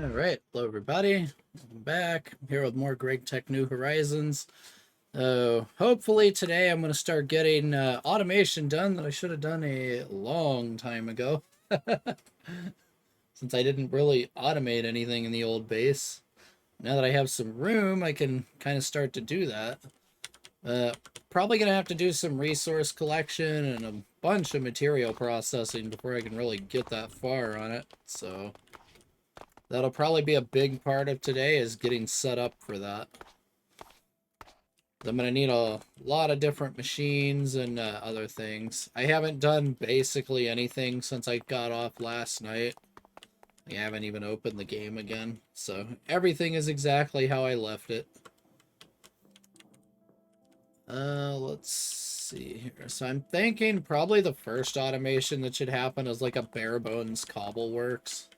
All right, hello everybody. Welcome back. I'm here with more GregTech New Horizons. Hopefully today I'm going to start getting automation done that I should have done a long time ago, since I didn't really automate anything in the old base. Now that I have some room, I can kind of start to do that. Uh, Probably going to have to do some resource collection and a bunch of material processing before I can really get that far on it. So that'll probably be a big part of today, is getting set up for that. I'm going to need a lot of different machines and other things. I haven't done basically anything since I got off last night. I haven't even opened the game again. So everything is exactly how I left it. Let's see here. So I'm thinking probably the first automation that should happen is like a bare bones cobble works.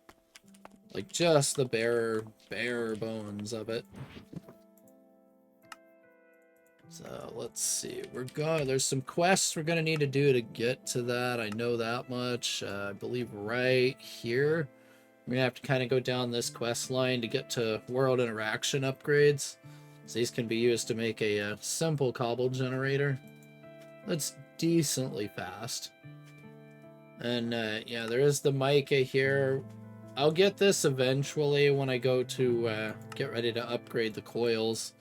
Like just the bare bones of it. So let's see. There's some quests we're gonna need to do to get to that. I know that much. I believe right here we're gonna have to kind of go down this quest line to get to world interaction upgrades. So these can be used to make a simple cobble generator that's decently fast. And yeah, there is the mica here. I'll get this eventually when I go to get ready to upgrade the coils.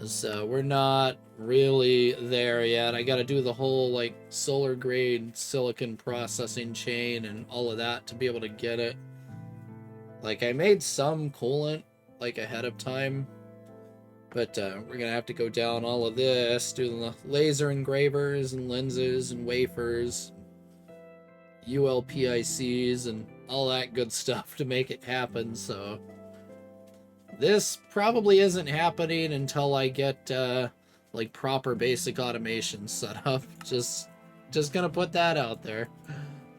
So we're not really there yet. I gotta do the whole like solar grade silicon processing chain and all of that to be able to get it. Like I made some coolant like ahead of time, but we're gonna have to go down all of this, do the laser engravers and lenses and wafers, ULPICs and all that good stuff to make it happen. So this probably isn't happening until I get like proper basic automation set up. Just gonna put that out there.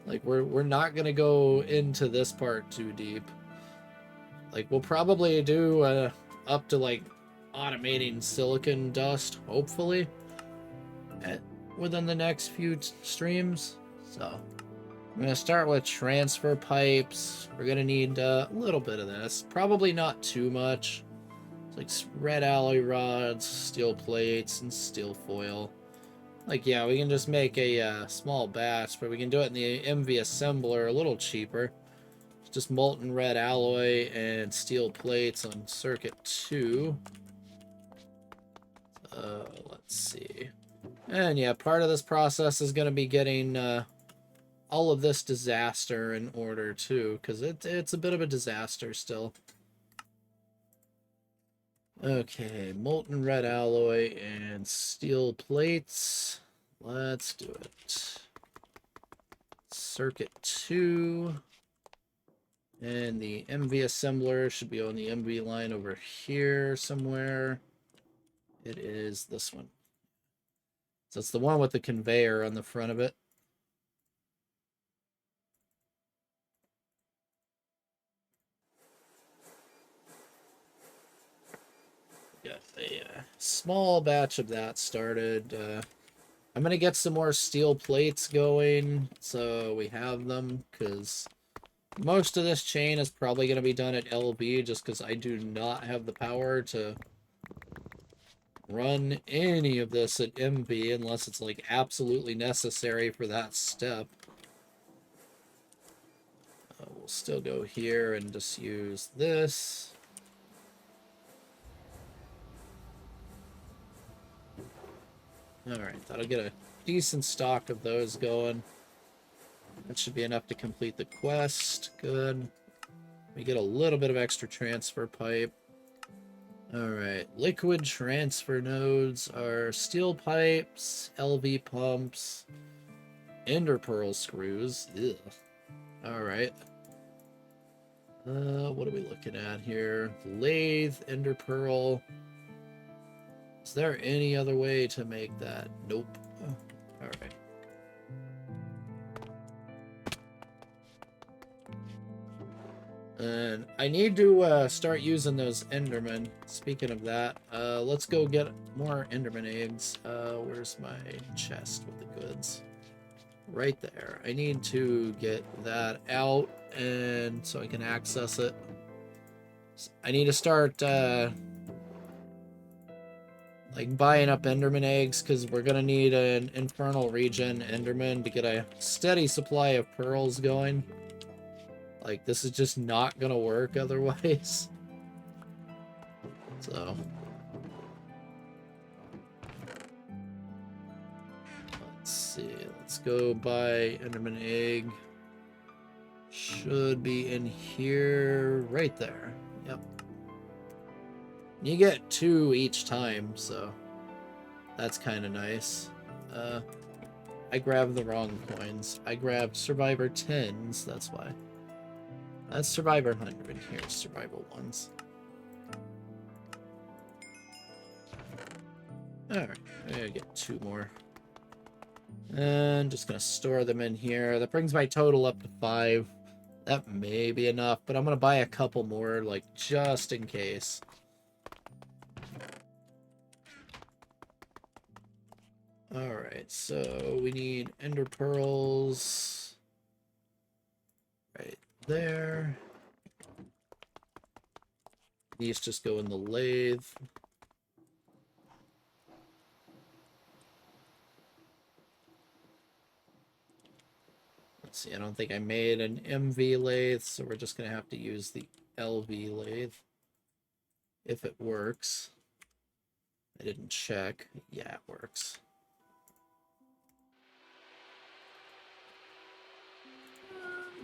Like we're not gonna go into this part too deep. Like we'll probably do up to like automating silicon dust, hopefully, within the next few streams. So I'm going to start with transfer pipes. We're going to need a little bit of this. Probably not too much. It's like red alloy rods, steel plates, and steel foil. Like, yeah, we can just make a small batch, but we can do it in the MV assembler a little cheaper. It's just molten red alloy and steel plates on circuit 2. Let's see. And yeah, part of this process is going to be getting all of this disaster in order too, because it's a bit of a disaster still. Okay, molten red alloy and steel plates. Let's do it. Circuit 2. And the MV assembler should be on the MV line over here somewhere. It is this one. So it's the one with the conveyor on the front of it. Got a small batch of that started. I'm gonna get some more steel plates going so we have them, because most of this chain is probably gonna be done at LB, just because I do not have the power to run any of this at MB unless it's like absolutely necessary for that step. We'll still go here and just use this. Alright, that'll get a decent stock of those going. That should be enough to complete the quest. Good. We get a little bit of extra transfer pipe. Alright, liquid transfer nodes are steel pipes, LV pumps, ender pearl screws. Ugh. Alright. What are we looking at here? Lathe, ender pearl. Is there any other way to make that? Nope. Oh, alright. And I need to start using those Endermen. Speaking of that, let's go get more Enderman eggs. Where's my chest with the goods? Right there. I need to get that out and so I can access it. I need to start like buying up Enderman eggs, because we're gonna need an infernal regen Enderman to get a steady supply of pearls going. Like, this is just not gonna work otherwise. So let's see. Let's go buy Enderman egg. Should be in here, right there. Yep. You get 2 each time, so that's kind of nice. I grabbed the wrong coins. I grabbed Survivor 10s, that's why. That's Survivor 100. Here's Survival 1s. Alright, I gotta get 2 more. And just gonna store them in here. That brings my total up to 5. That may be enough, but I'm gonna buy a couple more, like, just in case. Alright, so we need ender pearls right there. These just go in the lathe. Let's see, I don't think I made an MV lathe, so we're just gonna have to use the LV lathe. If it works. I didn't check. Yeah, it works.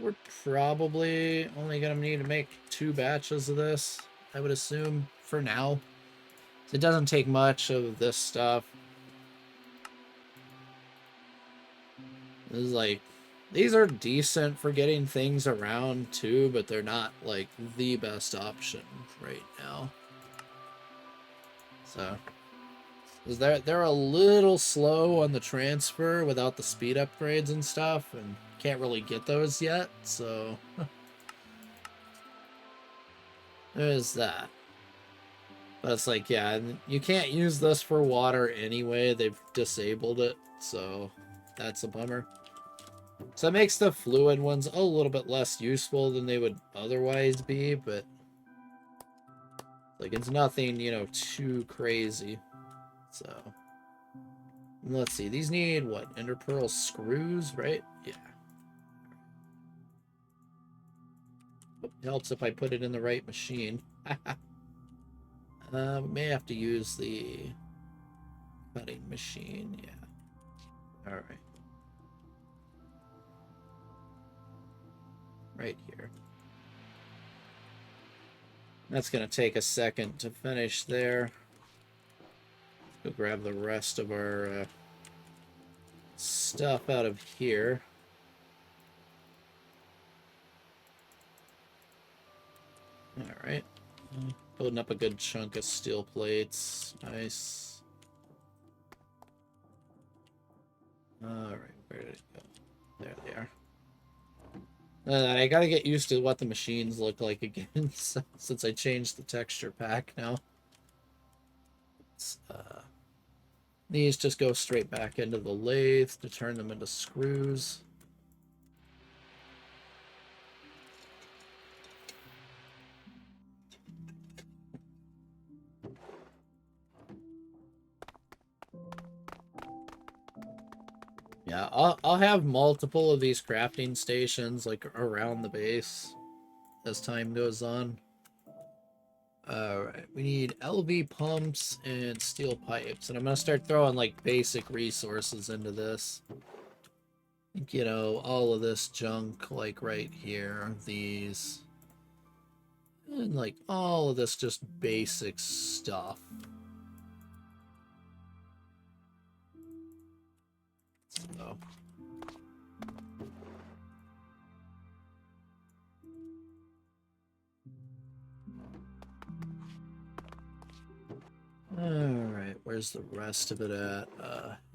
We're probably only gonna need to make 2 batches of this, I would assume, for now. It doesn't take much of this stuff. This is like, these are decent for getting things around too, but they're not like the best option right now. So, they're a little slow on the transfer without the speed upgrades and stuff, and can't really get those yet, so there's that. But it's like, yeah, you can't use this for water anyway. They've disabled it, so that's a bummer. So it makes the fluid ones a little bit less useful than they would otherwise be, but like, it's nothing, you know, too crazy. So let's see. These need what? Ender pearl screws, right? Yeah. It helps if I put it in the right machine. May have to use the cutting machine. Yeah. All right. Right here. That's going to take a second to finish there. Go grab the rest of our stuff out of here. Alright. Building up a good chunk of steel plates. Nice. Alright, where did it go? There they are. I gotta get used to what the machines look like again, since I changed the texture pack now. These just go straight back into the lathe to turn them into screws. Yeah, I'll have multiple of these crafting stations like around the base as time goes on. Alright, we need LV pumps and steel pipes, and I'm gonna start throwing like basic resources into this. You know, all of this junk like right here, these, and like all of this just basic stuff. So alright, where's the rest of it at?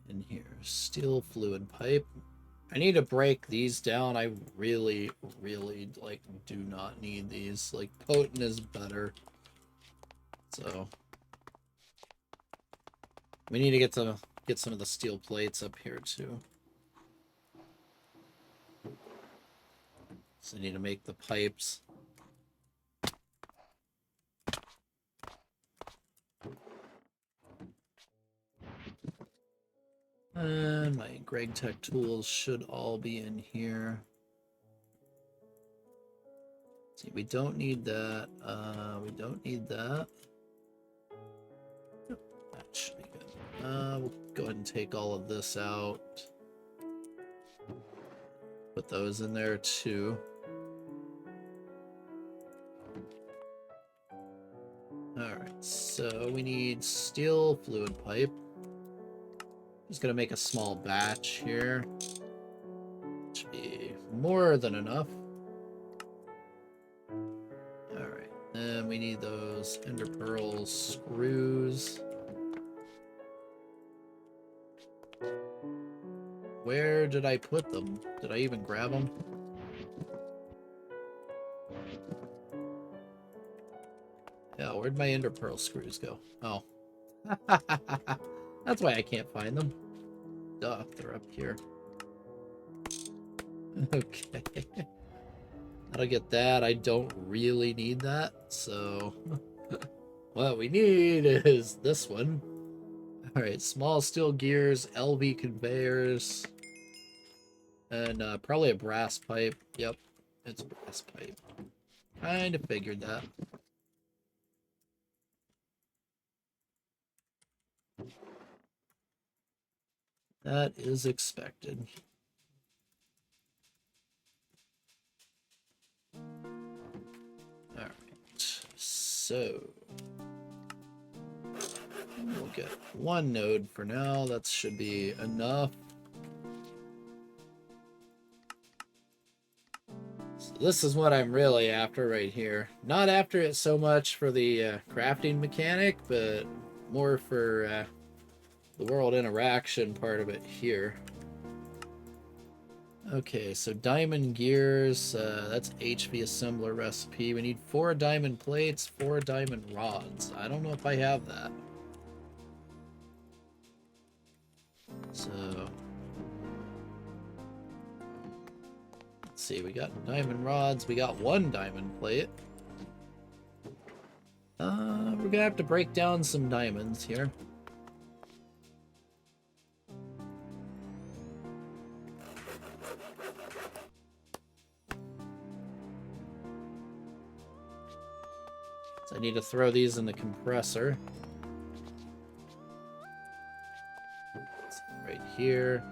In here. Steel fluid pipe. I need to break these down. I really, like, do not need these. Like, potent is better. So we need to get some of the steel plates up here too. So I need to make the pipes. And my GregTech tools should all be in here. See, we don't need that. We don't need that. That should be good. We'll go ahead and take all of this out. Put those in there too. Alright, so we need steel fluid pipe. Just gonna make a small batch here. Should be more than enough. Alright, then we need those ender pearl screws. Where did I put them? Did I even grab them? Yeah, where'd my ender pearl screws go? Oh. That's why I can't find them. Duh, they're up here. Okay. That'll get that. I don't really need that, so... What we need is this one. Alright, small steel gears, LV conveyors, and probably a brass pipe. Yep, it's a brass pipe. Kind of figured that. That is expected. Alright, so... We'll get one node for now. That should be enough. So this is what I'm really after right here. Not after it so much for the crafting mechanic, but more for the world interaction part of it here. Okay, so diamond gears, that's HV assembler recipe. We need 4 diamond plates, 4 diamond rods. I don't know if I have that. So, let's see, we got diamond rods, we got 1 diamond plate. We're gonna have to break down some diamonds here. So I need to throw these in the compressor. Right here.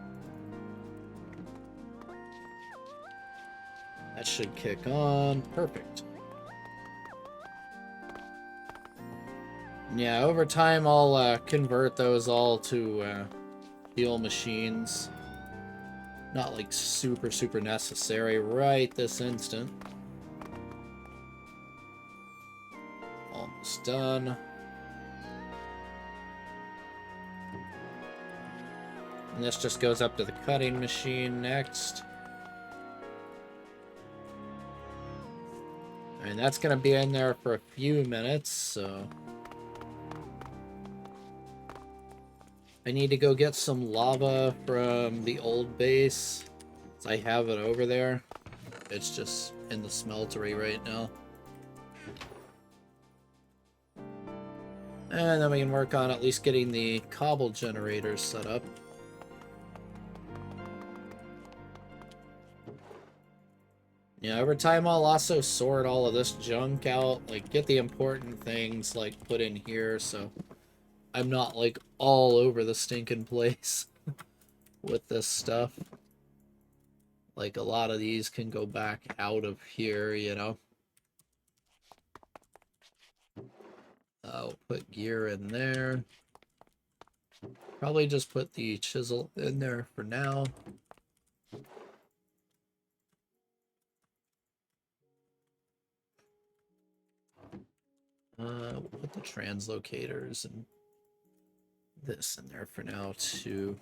That should kick on. Perfect. Yeah, over time I'll convert those all to steel machines. Not like super necessary right this instant. Almost done. And this just goes up to the cutting machine next. And that's going to be in there for a few minutes, so... I need to go get some lava from the old base. I have it over there. It's just in the smeltery right now. And then we can work on at least getting the cobble generators set up. Yeah, over time I'll also sort all of this junk out, like get the important things like put in here so I'm not like all over the stinking place with this stuff. Like a lot of these can go back out of here, you know. I'll put gear in there. Probably just put the chisel in there for now. We'll put the translocators and this in there for now too.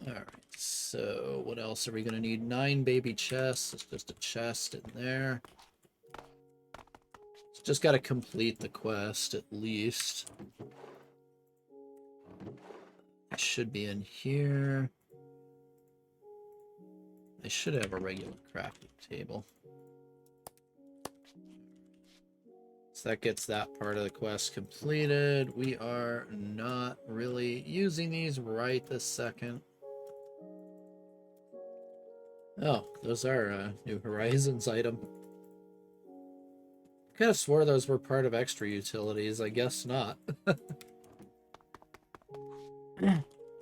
Alright, so what else are we going to need? 9 baby chests. It's just a chest in there. Just got to complete the quest at least. It should be in here. I should have a regular crafting table. So that gets that part of the quest completed. We are not really using these right this second. Oh, those are new Horizons item. Kind of swore those were part of extra utilities. I guess not.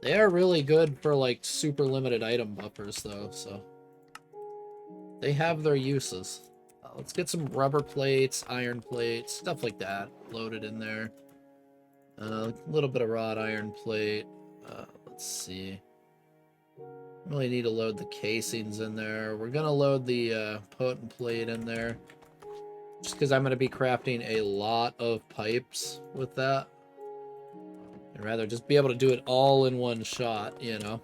They are really good for like super limited item buffers though, so they have their uses. Let's get some rubber plates, iron plates, stuff like that loaded in there. A little bit of wrought iron plate. Let's see. Really need to load the casings in there. We're gonna load the potent plate in there, just because I'm gonna be crafting a lot of pipes with that. I'd rather just be able to do it all in one shot, you know.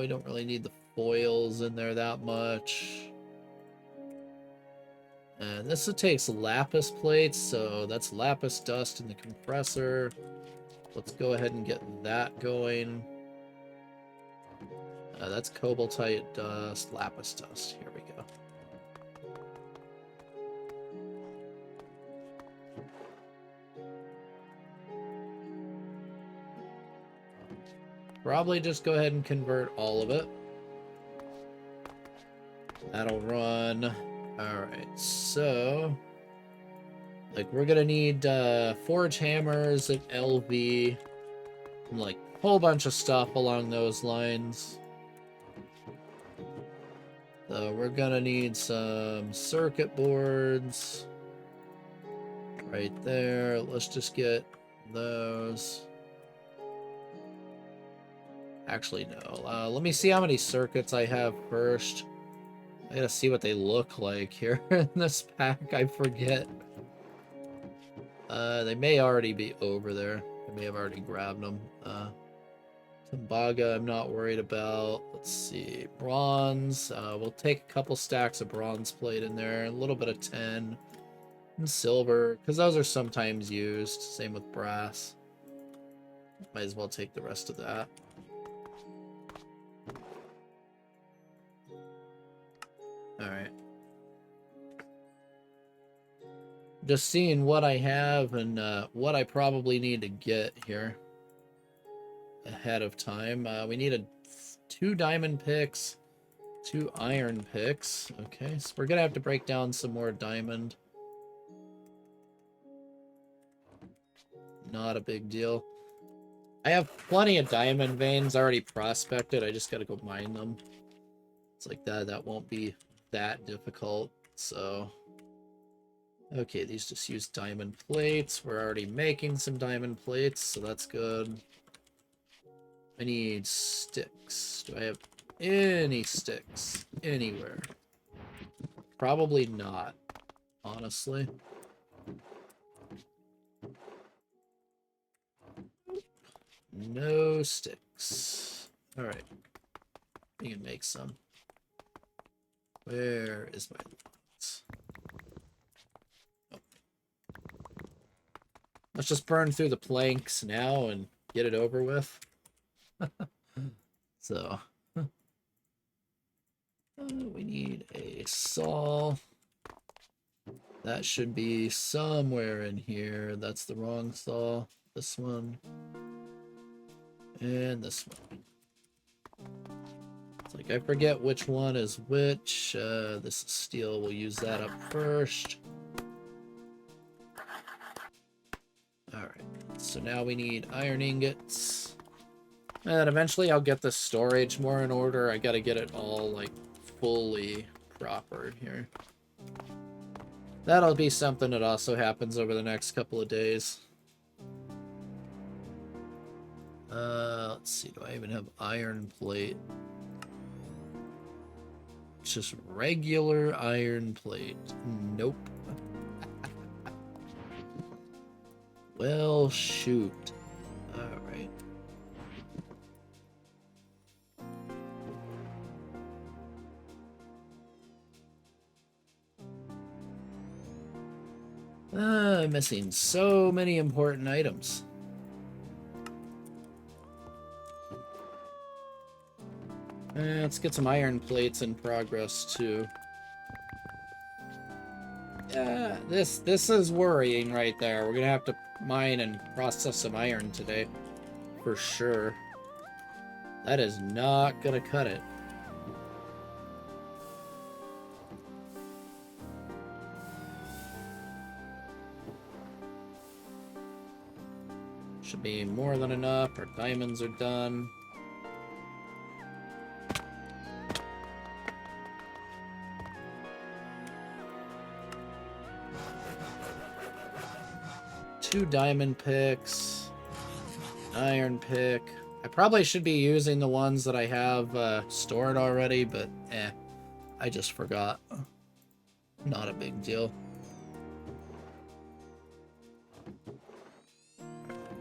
We don't really need the foils in there that much. And this takes lapis plates, so that's lapis dust in the compressor. Let's go ahead and get that going. That's cobaltite dust, lapis dust. Here we go. Probably just go ahead and convert all of it. That'll run. Alright, so like we're gonna need forge hammers at LV, and like a whole bunch of stuff along those lines. So we're gonna need some circuit boards right there. Let's just get those. Actually, no. Let me see how many circuits I have first. I gotta see what they look like here in this pack. I forget. They may already be over there. I may have already grabbed them. Tembaga, I'm not worried about. Let's see. Bronze. We'll take a couple stacks of bronze plate in there. A little bit of tin. And silver, because those are sometimes used. Same with brass. Might as well take the rest of that. Alright. Just seeing what I have and what I probably need to get here ahead of time. We need 2 diamond picks, 2 iron picks. Okay, so we're gonna have to break down some more diamond. Not a big deal. I have plenty of diamond veins already prospected. I just gotta go mine them. It's like that won't be that difficult, so... Okay, these just use diamond plates. We're already making some diamond plates, so that's good. I need sticks. Do I have any sticks anywhere? Probably not, honestly. No sticks. Alright. We can make some. Where is my lots? Oh. Let's just burn through the planks now and get it over with. So, we need a saw. That should be somewhere in here. That's the wrong saw. This one. And this one. It's like I forget which one is which. This is steel. We'll use that up first. Alright. So now we need iron ingots. And eventually I'll get the storage more in order. I gotta get it all, like, fully proper here. That'll be something that also happens over the next couple of days. Let's see, do I even have iron plate? It's just regular iron plate. Nope. Well, shoot. Alright. I'm missing so many important items. Let's get some iron plates in progress, too. This is worrying right there. We're gonna have to mine and process some iron today, for sure. That is not gonna cut it. Should be more than enough. Our diamonds are done. Two diamond picks. Iron pick. I probably should be using the ones that I have stored already, but I just forgot. Not a big deal.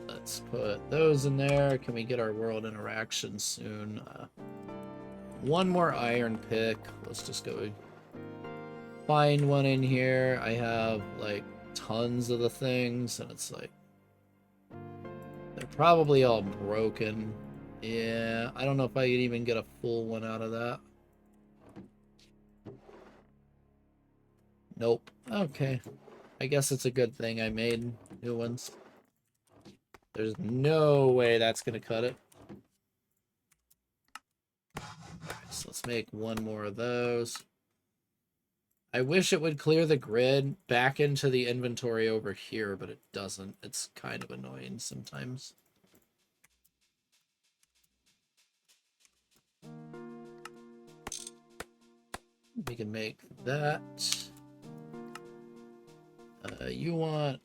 Let's put those in there. Can we get our world interaction soon? One more iron pick. Let's just go find one in here. I have like tons of the things, and it's like they're probably all broken. Yeah, I don't know if I could even get a full one out of that. Nope. Okay. I guess it's a good thing I made new ones. There's no way that's gonna cut it. Alright, so let's make one more of those. I wish it would clear the grid back into the inventory over here, but it doesn't. It's kind of annoying sometimes. We can make that. You want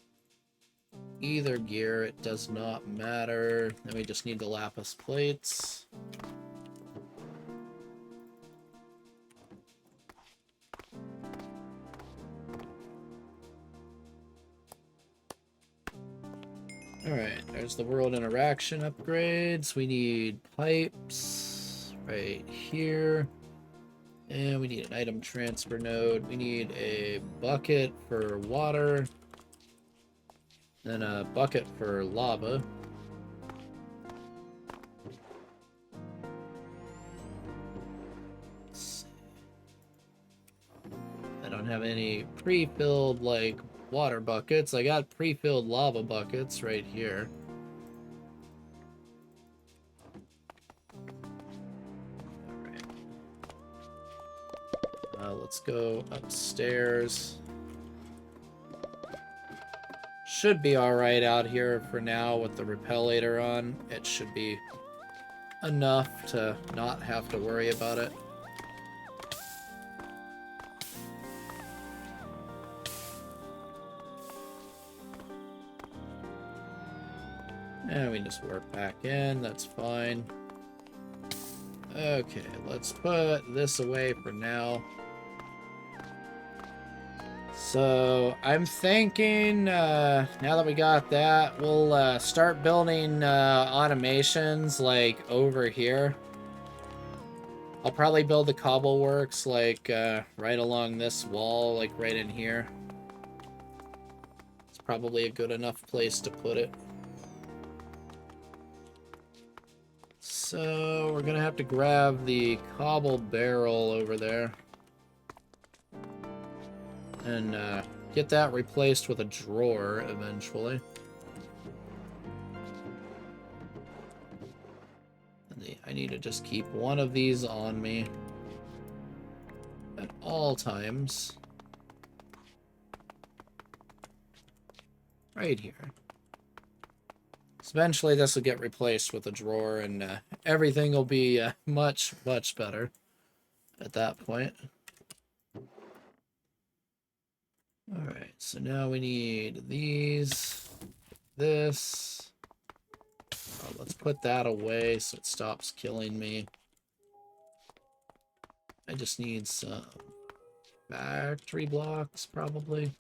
either gear, it does not matter. Then we just need the lapis plates. Alright, there's the world interaction upgrades. We need pipes right here. And we need an item transfer node. We need a bucket for water. Then a bucket for lava. Let's see. I don't have any pre-filled, like, water buckets. I got pre-filled lava buckets right here. Alright. Let's go upstairs. Should be alright out here for now with the repellator on. It should be enough to not have to worry about it. And we just work back in, that's fine. Okay, let's put this away for now. So, I'm thinking, now that we got that, we'll start building automations, like, over here. I'll probably build the cobble works, like, right along this wall, like, right in here. It's probably a good enough place to put it. So, we're gonna have to grab the cobble barrel over there. And get that replaced with a drawer eventually. And I need to just keep one of these on me at all times. Right here. So eventually this will get replaced with a drawer, and everything will be much, much better at that point. Alright, so now we need these, this. Oh, let's put that away so it stops killing me. I just need some factory blocks, probably.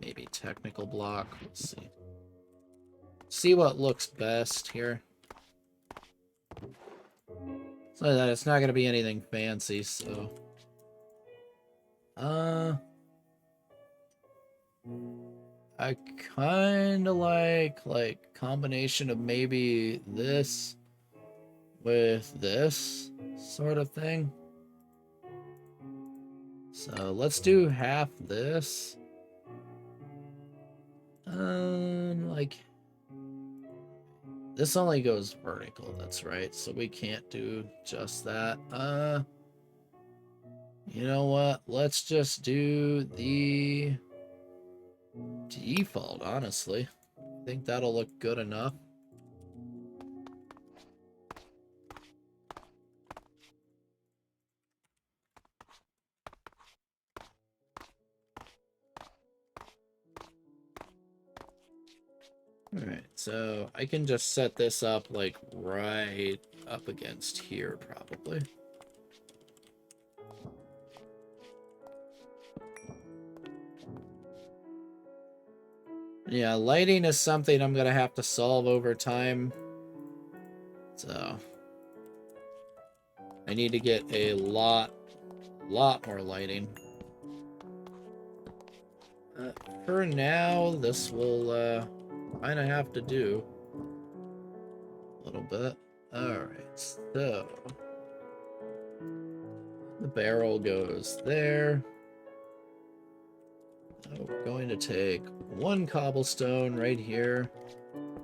Maybe technical block, let's see. See what looks best here. So that it's not going to be anything fancy, so... I kind of like combination of maybe this with this sort of thing. So let's do half this. Like this only goes vertical, that's right. So we can't do just that. You know what? Let's just do the default, honestly. I think that'll look good enough. Alright, so I can just set this up like right up against here, probably. Yeah, lighting is something I'm gonna have to solve over time. So I need to get a lot more lighting. For now, this will kind of have to do a little bit. Alright, so the barrel goes there. We're going to take one cobblestone right here,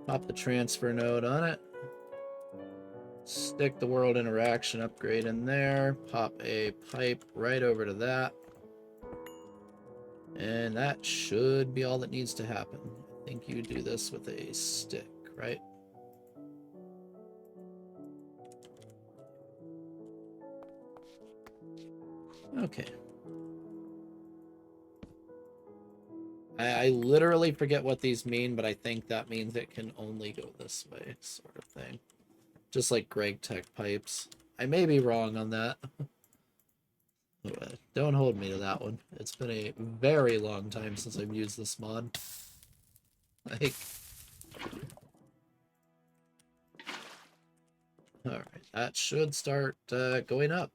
pop the transfer node on it, stick the world interaction upgrade in there, pop a pipe right over to that, and that should be all that needs to happen. I think you do this with a stick, right? Okay. I literally forget what these mean, but I think that means it can only go this way, sort of thing. Just like GregTech pipes. I may be wrong on that. Don't hold me to that one. It's been a very long time since I've used this mod. Like... Alright, that should start going up.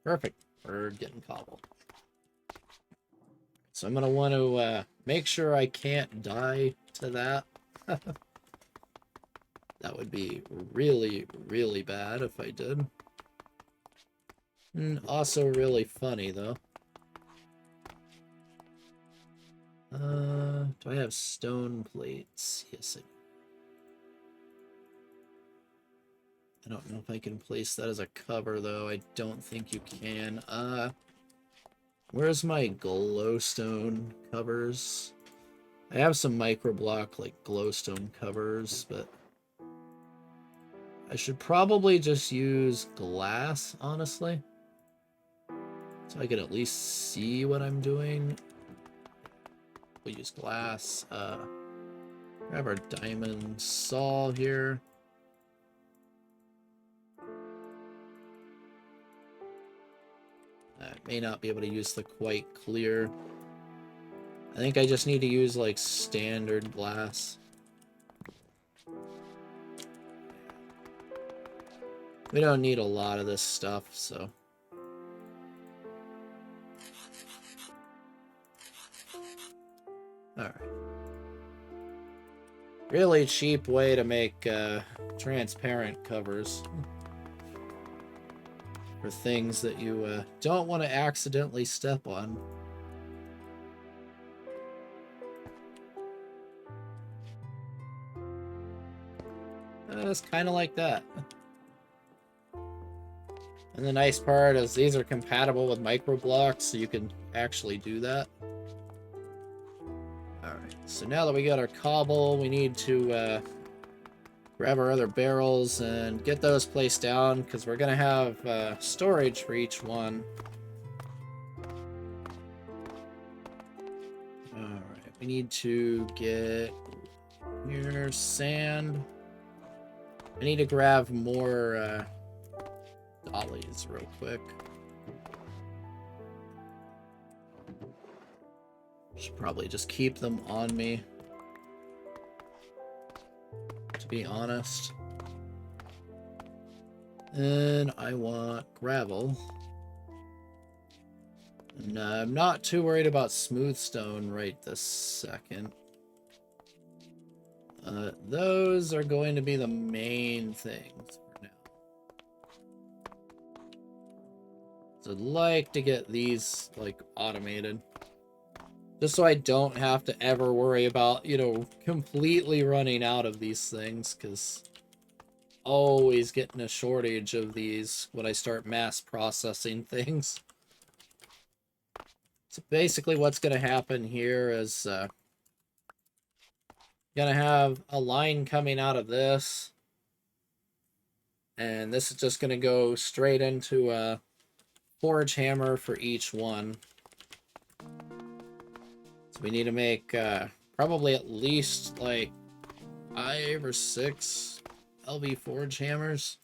Perfect. We're getting cobble. So I'm going to want to make sure I can't die to that. That would be really, really bad if I did. And also really funny, though. Do I have stone plates? Yes, I don't know if I can place that as a cover, though. I don't think you can. Where's my glowstone covers? I have some microblock, like, glowstone covers, but I should probably just use glass, honestly. So I can at least see what I'm doing. We'll use glass. Grab our diamond saw here. I may not be able to use the quite clear. I think I just need to use like standard glass. We don't need a lot of this stuff, so. Alright. Really cheap way to make transparent covers. For things that you don't want to accidentally step on. It's kind of like that. And the nice part is these are compatible with microblocks, so you can actually do that. Alright, so now that we got our cobble, we need to grab our other barrels and get those placed down, because we're going to have storage for each one. Alright, we need to get here sand. I need to grab more dollies real quick. Should probably just keep them on me, to be honest. And I want gravel. And I'm not too worried about smooth stone right this second. Those are going to be the main things for now. So I'd like to get these, like, automated. Just so I don't have to ever worry about, you know, completely running out of these things, because always getting a shortage of these when I start mass processing things. So basically what's going to happen here is going to have a line coming out of this, and this is just going to go straight into a forge hammer for each one. So we need to make probably at least like 5 or 6 LV forge hammers.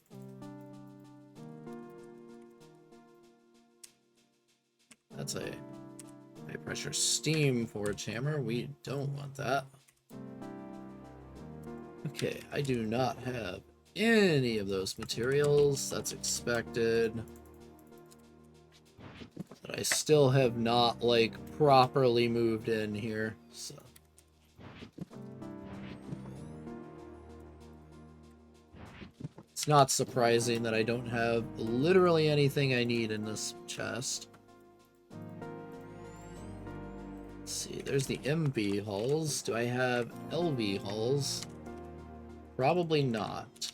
That's a high pressure steam forge hammer. We don't want that. Okay, I do not have any of those materials. That's expected. But I still have not, like, properly moved in here, so. It's not surprising that I don't have literally anything I need in this chest. Let's see, there's the MV hulls. Do I have LV hulls? Probably not.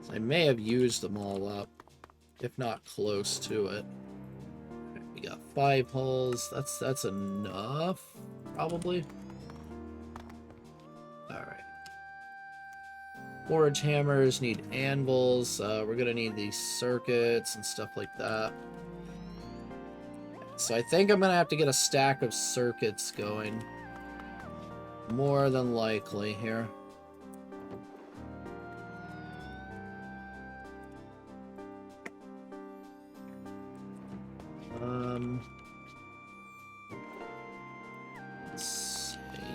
So I may have used them all up, if not close to it. We got 5 hulls. That's enough, probably. Alright. Forge hammers need anvils. We're gonna need these circuits and stuff like that. So I think I'm gonna have to get a stack of circuits going. More than likely here.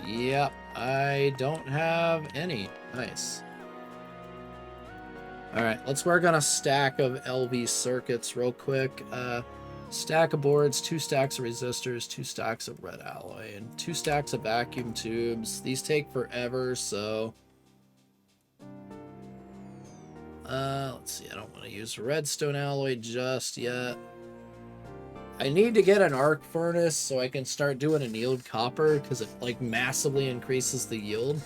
Yep, I don't have any. Nice. Alright, let's work on a stack of LV circuits real quick. Stack of boards, 2 stacks of resistors, 2 stacks of red alloy, and 2 stacks of vacuum tubes. These take forever, so... let's see, I don't want to use redstone alloy just yet. I need to get an arc furnace so I can start doing annealed copper, because it, like, massively increases the yield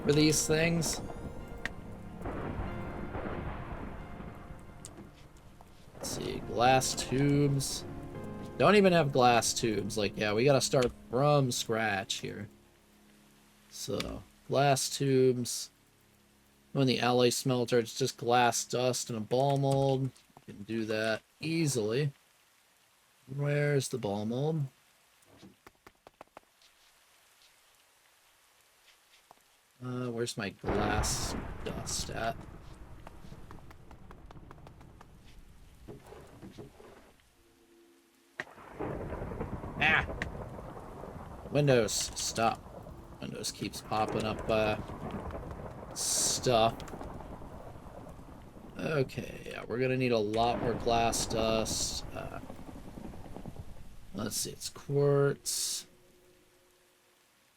for these things. Let's see, glass tubes. Don't even have glass tubes. Like, yeah, we gotta start from scratch here. So, glass tubes. When the alloy smelter, it's just glass dust and a ball mold. You can do that easily. Where's the ball mold? Where's my glass dust at? Ah! Windows, stop. Windows keeps popping up, stuff. Okay, yeah, we're gonna need a lot more glass dust. Let's see, it's quartz.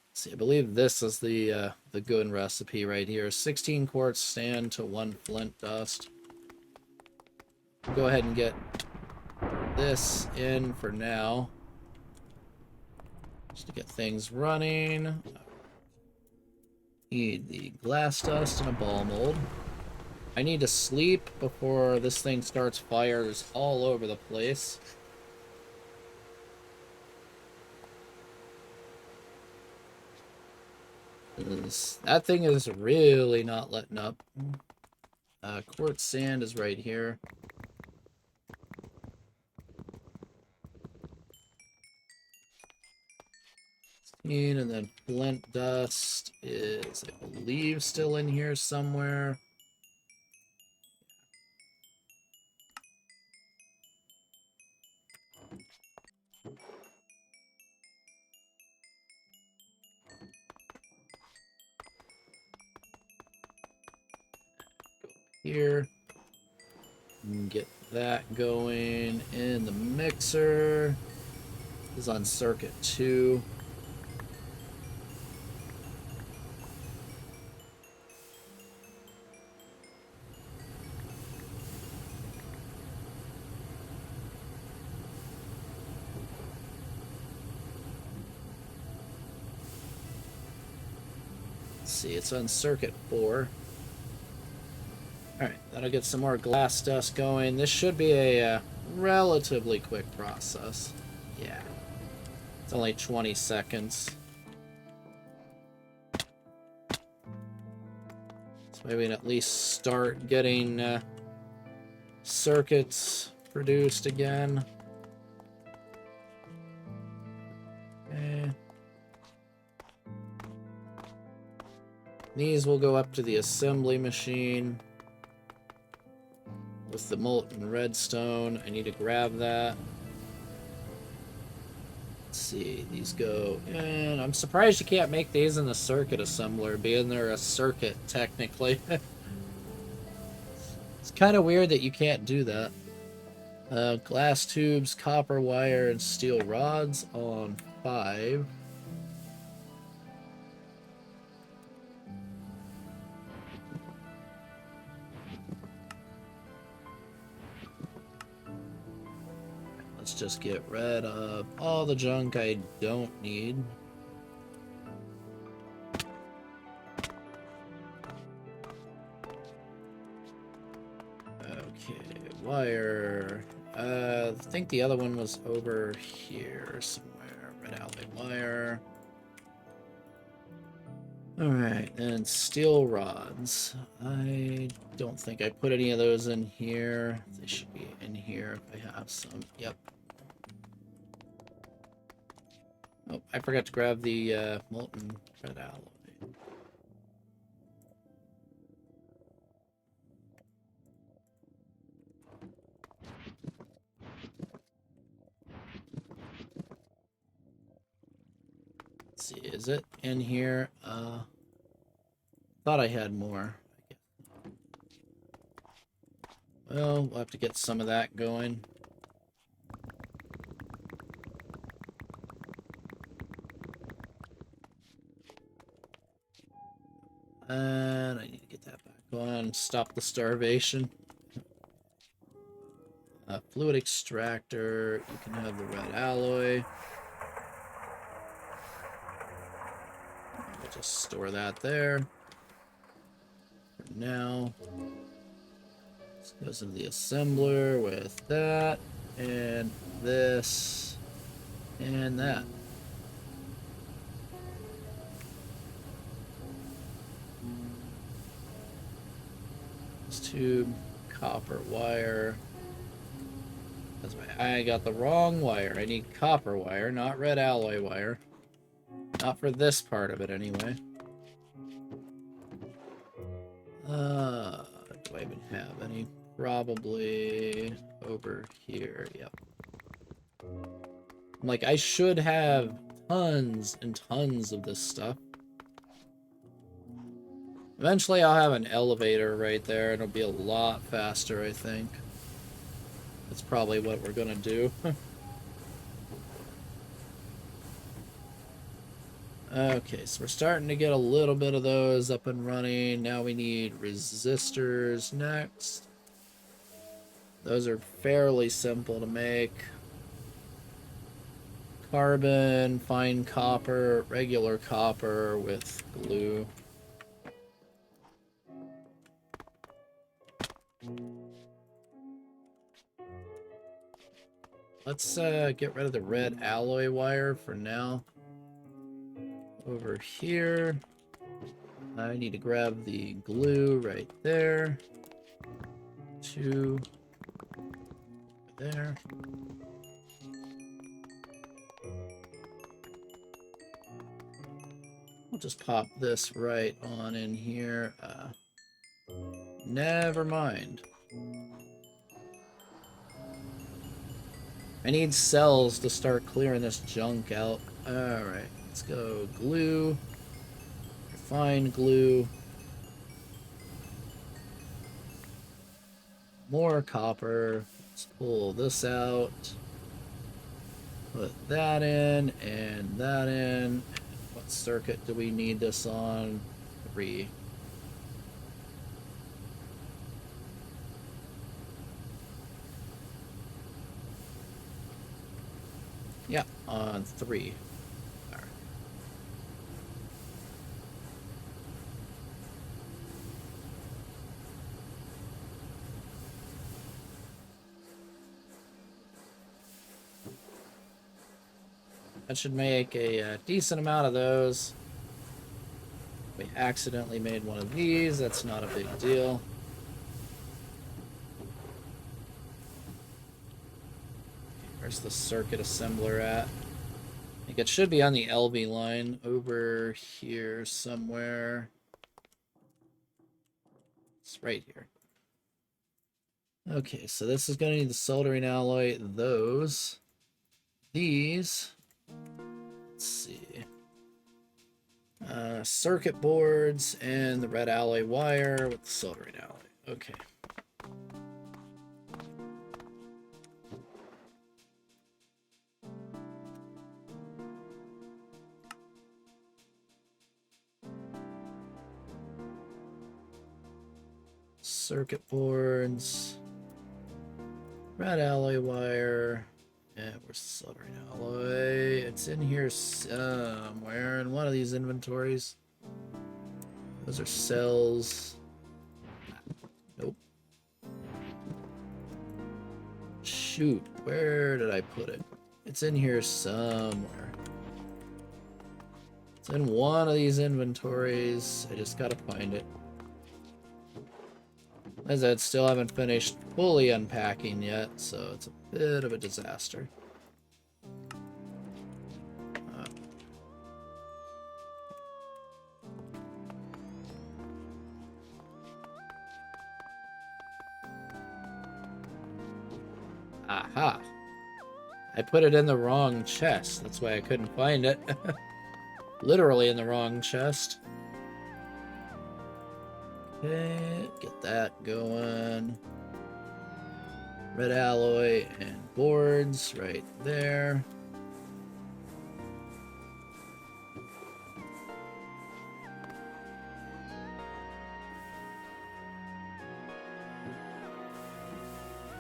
Let's see, I believe this is the good recipe right here. 16 quartz stand to 1 flint dust. Go ahead and get this in for now. Just to get things running. Need the glass dust and a ball mold. I need to sleep before this thing starts fires all over the place. That thing is really not letting up. Quartz sand is right here. And then flint dust is, I believe, still in here somewhere. Here. And get that going in the mixer. This is on circuit 2. Let's see, it's on circuit 4. Alright, that'll get some more glass dust going. This should be a relatively quick process. Yeah. It's only 20 seconds. So maybe we can at least start getting circuits produced again. Okay. These will go up to the assembly machine with the molten redstone. I need to grab that. Let's see, these go in. I'm surprised you can't make these in the circuit assembler, being they're a circuit technically. It's kind of weird that you can't do that. Glass tubes, copper wire, and steel rods on 5. Let's just get rid of all the junk I don't need. Okay, wire. I think the other one was over here somewhere. Red alloy wire. Alright, and steel rods. I don't think I put any of those in here. They should be in here if I have some. Yep. Oh, I forgot to grab the molten red alloy. Let's see, is it in here? Thought I had more. Well, we'll have to get some of that going. And I need to get that back going. Stop the starvation. Fluid extractor. You can have the red alloy. I'll just store that there. For now. This goes into the assembler with that. And this. And that. This tube. Copper wire. That's right. I got the wrong wire. I need copper wire, not red alloy wire. Not for this part of it, anyway. Do I even have any? Probably over here. Yep. Like, I should have tons and tons of this stuff. Eventually, I'll have an elevator right there, and it'll be a lot faster, I think. That's probably what we're gonna do. Okay, so we're starting to get a little bit of those up and running. Now we need resistors next. Those are fairly simple to make. Carbon, fine copper, regular copper with glue. Let's get rid of the red alloy wire for now. Over here. I need to grab the glue right there. 2 there. I'll just pop this right on in here. Never mind. I need cells to start clearing this junk out. Alright, let's go glue. Fine glue. More copper. Let's pull this out. Put that in and that in. What circuit do we need this on? 3. Yeah, on 3. All right. That should make a decent amount of those. We accidentally made one of these. That's not a big deal. Where's the circuit assembler at? I think it should be on the LV line over here somewhere. It's right here. Okay, so this is going to need the soldering alloy. These. Let's see. Circuit boards and the red alloy wire with the soldering alloy. Okay. Circuit boards, red alloy wire, and where's the soldering alloy? It's in here somewhere in one of these inventories. Those are cells. Nope. Shoot, where did I put it? It's in here somewhere. It's in one of these inventories. I just gotta find it. As I still haven't finished fully unpacking yet, so it's a bit of a disaster. Aha! I put it in the wrong chest. That's why I couldn't find it. Literally in the wrong chest. Okay, get that going. Red alloy and boards right there.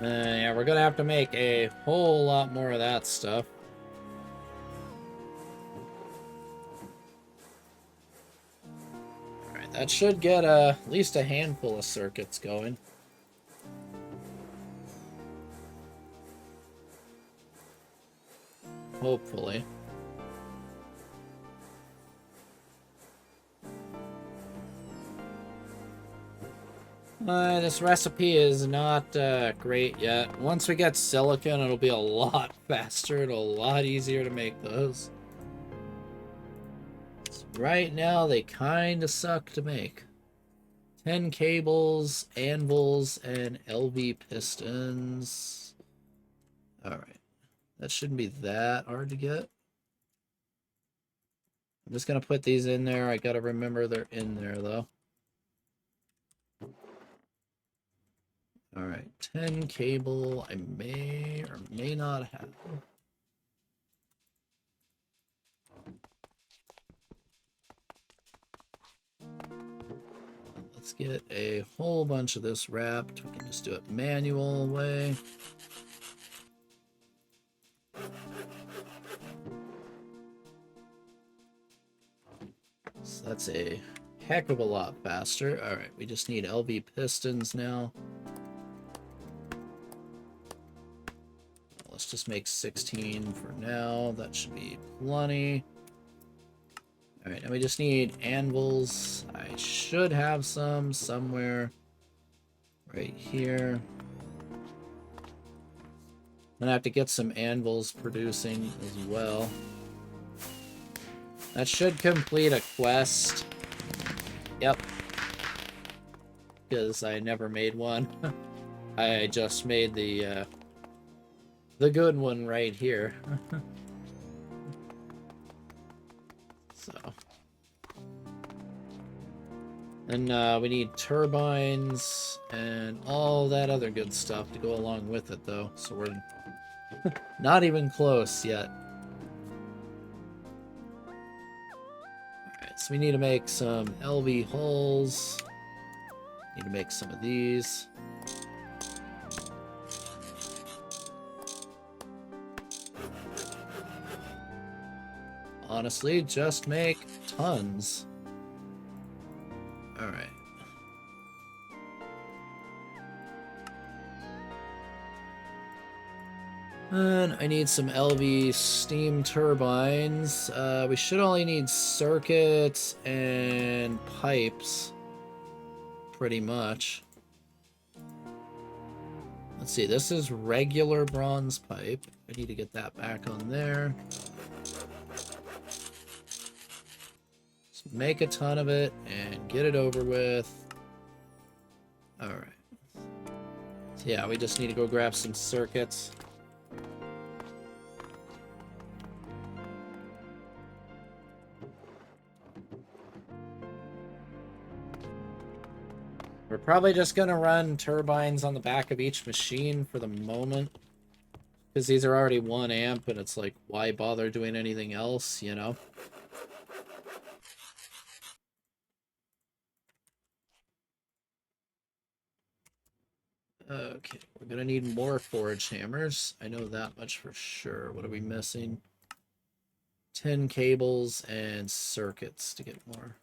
Yeah, we're gonna have to make a whole lot more of that stuff. Alright, that should get at least a handful of circuits going. Hopefully. This recipe is not great yet. Once we get silicon, it'll be a lot faster and a lot easier to make those. So right now, they kind of suck to make. 10 cables, anvils, and LV pistons. Alright. That shouldn't be that hard to get. I'm just going to put these in there. I got to remember they're in there, though. Alright, 10 cable I may or may not have. Let's get a whole bunch of this wrapped. We can just do it manual way. So that's a heck of a lot faster. Alright, we just need LV pistons now. Let's just make 16 for now. That should be plenty. Alright, and we just need anvils. I should have some somewhere right here. I'm gonna have to get some anvils producing as well. That should complete a quest. Yep. Because I never made one. I just made the good one right here. So. And we need turbines and all that other good stuff to go along with it, though. So we're not even close yet. Alright, so we need to make some LV hulls. Need to make some of these. Honestly, just make tons. Alright. And I need some LV steam turbines. We should only need circuits and pipes, pretty much. Let's see, this is regular bronze pipe. I need to get that back on there. Just make a ton of it and get it over with. Alright. So yeah, we just need to go grab some circuits. We're probably just going to run turbines on the back of each machine for the moment. Because these are already 1 amp, and it's like, why bother doing anything else, you know? Okay, we're going to need more forge hammers. I know that much for sure. What are we missing? 10 cables and circuits to get more.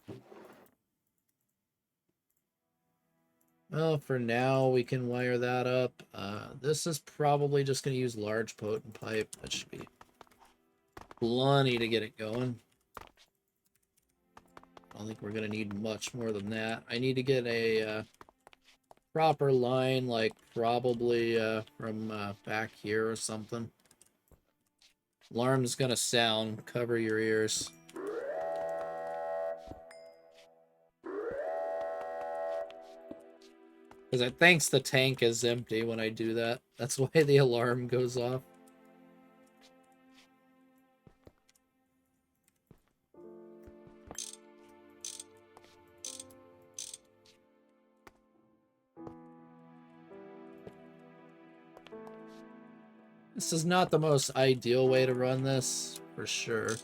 Well, for now, we can wire that up. This is probably just going to use large potent pipe. That should be plenty to get it going. I don't think we're going to need much more than that. I need to get a proper line, like probably from back here or something. Alarm's going to sound. Cover your ears. Because it thinks the tank is empty when I do that. That's why the alarm goes off. This is not the most ideal way to run this, for sure.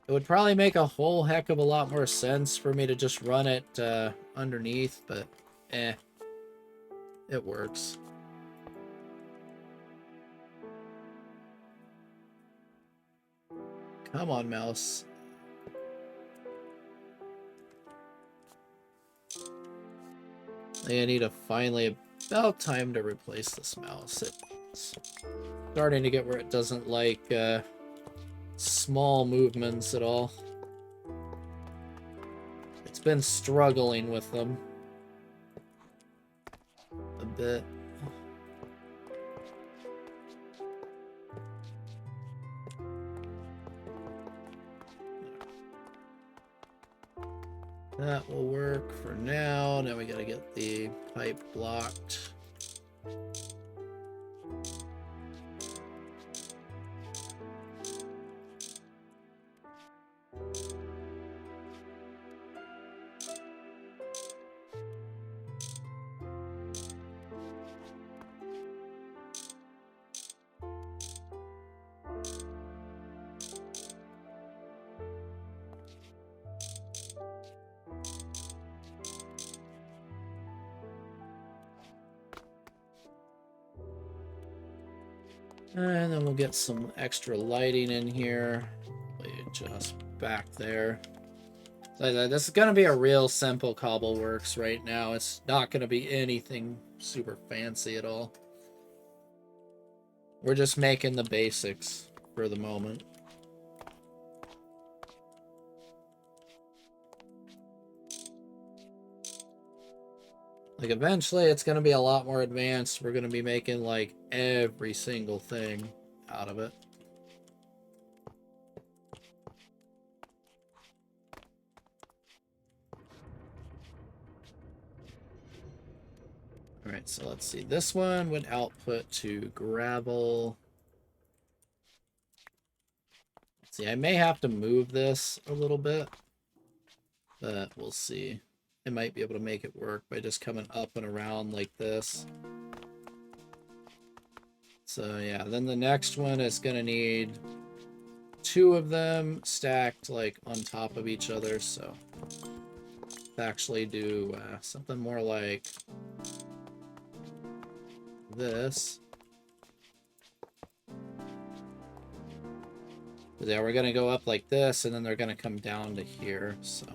It would probably make a whole heck of a lot more sense for me to just run it underneath, but it works. Come on, mouse. I need to finally, about time to replace this mouse. It's starting to get where it doesn't like small movements at all. It's been struggling with them a bit. That will work for now. Now we gotta get the pipe blocked. And then we'll get some extra lighting in here. Just back there. This is going to be a real simple cobble works right now. It's not going to be anything super fancy at all. We're just making the basics for the moment. Like, eventually it's going to be a lot more advanced. We're going to be making, like, every single thing out of it. Alright, so let's see. This one would output to gravel. Let's see, I may have to move this a little bit, but we'll see. I might be able to make it work by just coming up and around like this. So yeah, then the next one is going to need 2 of them stacked like on top of each other. So actually do something more like this. Yeah, we're going to go up like this, and then they're going to come down to here, so.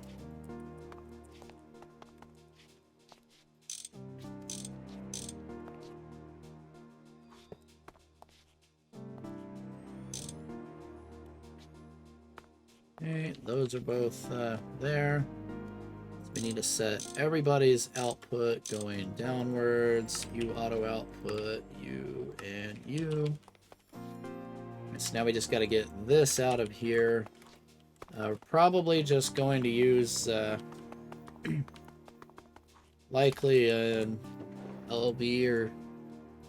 Okay, those are both there. So we need to set everybody's output going downwards. You auto output, you and you. And so now we just got to get this out of here. We're probably just going to use likely an LV or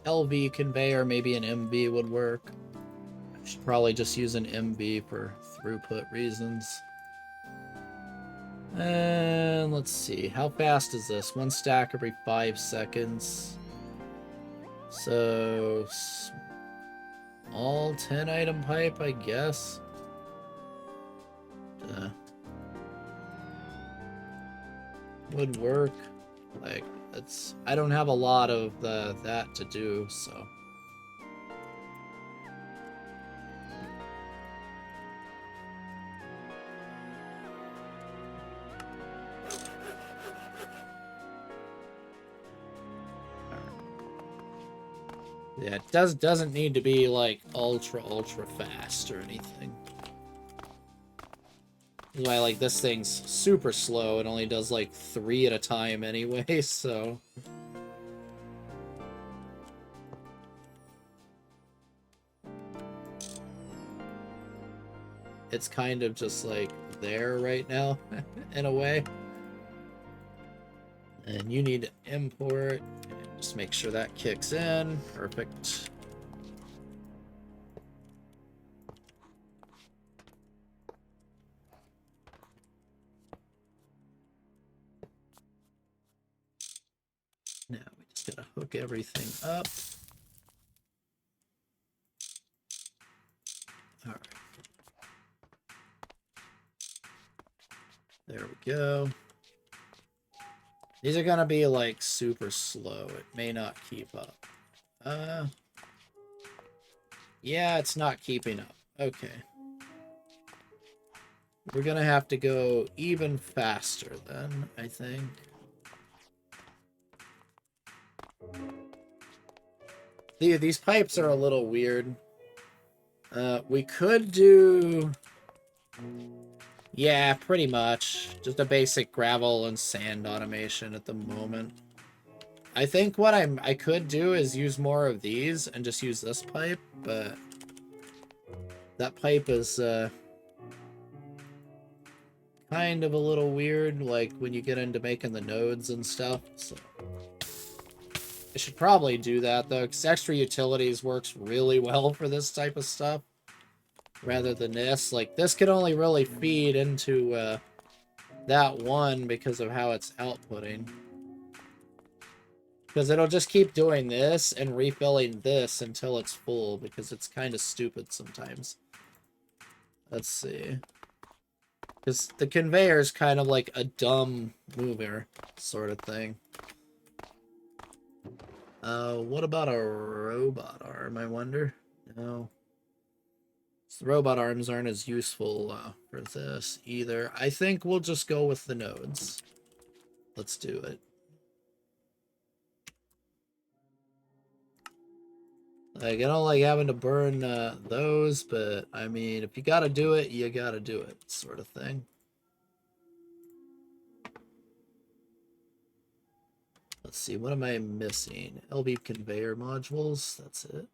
LV conveyor, maybe an MV would work. I should probably just use an MV for throughput reasons. And let's see, how fast is this? One stack every 5 seconds. So, all 10 item pipe, I guess. Would work. Like, it's, I don't have a lot of that to do, so. Yeah, it doesn't need to be like ultra fast or anything. That's why like this thing's super slow. It only does like 3 at a time anyway, so. It's kind of just like there right now, in a way. And you need to import. Just make sure that kicks in. Perfect. Now we just gotta hook everything up. All right. There we go. These are gonna be like super slow. It may not keep up. Yeah, it's not keeping up. Okay. We're gonna have to go even faster then, I think. These pipes are a little weird. We could do... Yeah, pretty much. Just a basic gravel and sand automation at the moment. I think what I could do is use more of these and just use this pipe, but that pipe is kind of a little weird, like when you get into making the nodes and stuff. So I should probably do that though, because extra utilities works really well for this type of stuff rather than this. Like this could only really feed into that one because of how it's outputting. Because it'll just keep doing this and refilling this until it's full, because it's kind of stupid sometimes. Let's see. Because the conveyor is kind of like a dumb mover sort of thing. What about a robot arm, I wonder? No. So the robot arms aren't as useful for this either. I think we'll just go with the nodes. Let's do it. Like, I don't like having to burn those, but I mean, if you gotta do it, you gotta do it, sort of thing. Let's see, what am I missing? LV conveyor modules, that's it.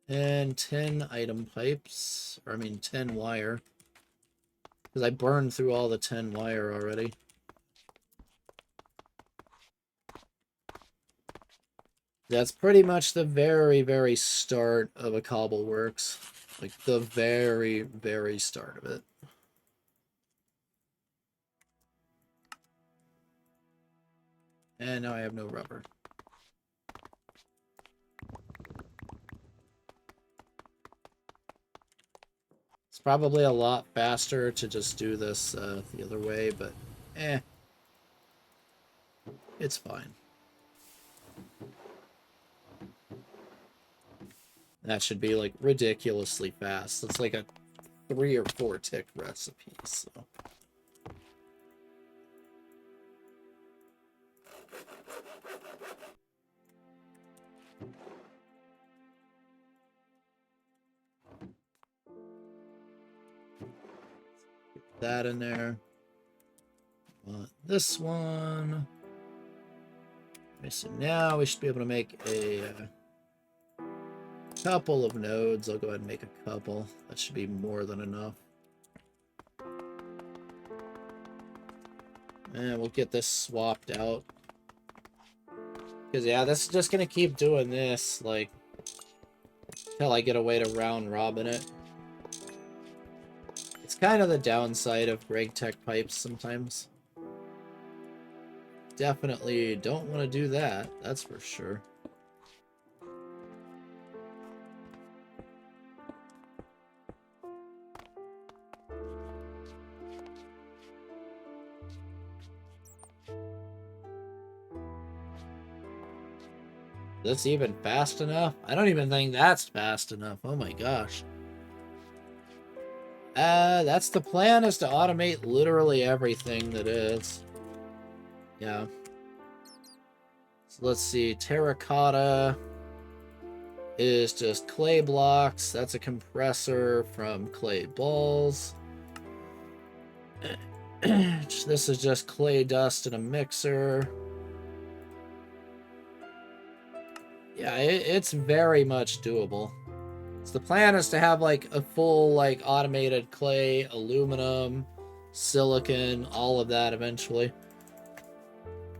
And 10 item pipes, or I mean 10 wire. Because I burned through all the 10 wire already. That's pretty much the very start of a cobble works. Like the very start of it. And now I have no rubber. It's probably a lot faster to just do this the other way, but it's fine. That should be like ridiculously fast. It's like a 3 or 4 tick recipe, so. that in there. This one. Okay, so now we should be able to make a couple of nodes. I'll go ahead and make a couple. That should be more than enough. And we'll get this swapped out. Because, yeah, this is just going to keep doing this, like, until I get a way to round robin it. It's kind of the downside of GregTech pipes sometimes. Definitely don't want to do that, that's for sure. This even fast enough? I don't even think that's fast enough. Oh my gosh. That's the plan, is to automate literally everything that is. Yeah. So let's see. Terracotta is just clay blocks. That's a compressor from clay balls. This is just clay dust in a mixer. Yeah, it's very much doable. So the plan is to have like a full like automated clay, aluminum, silicon, all of that eventually.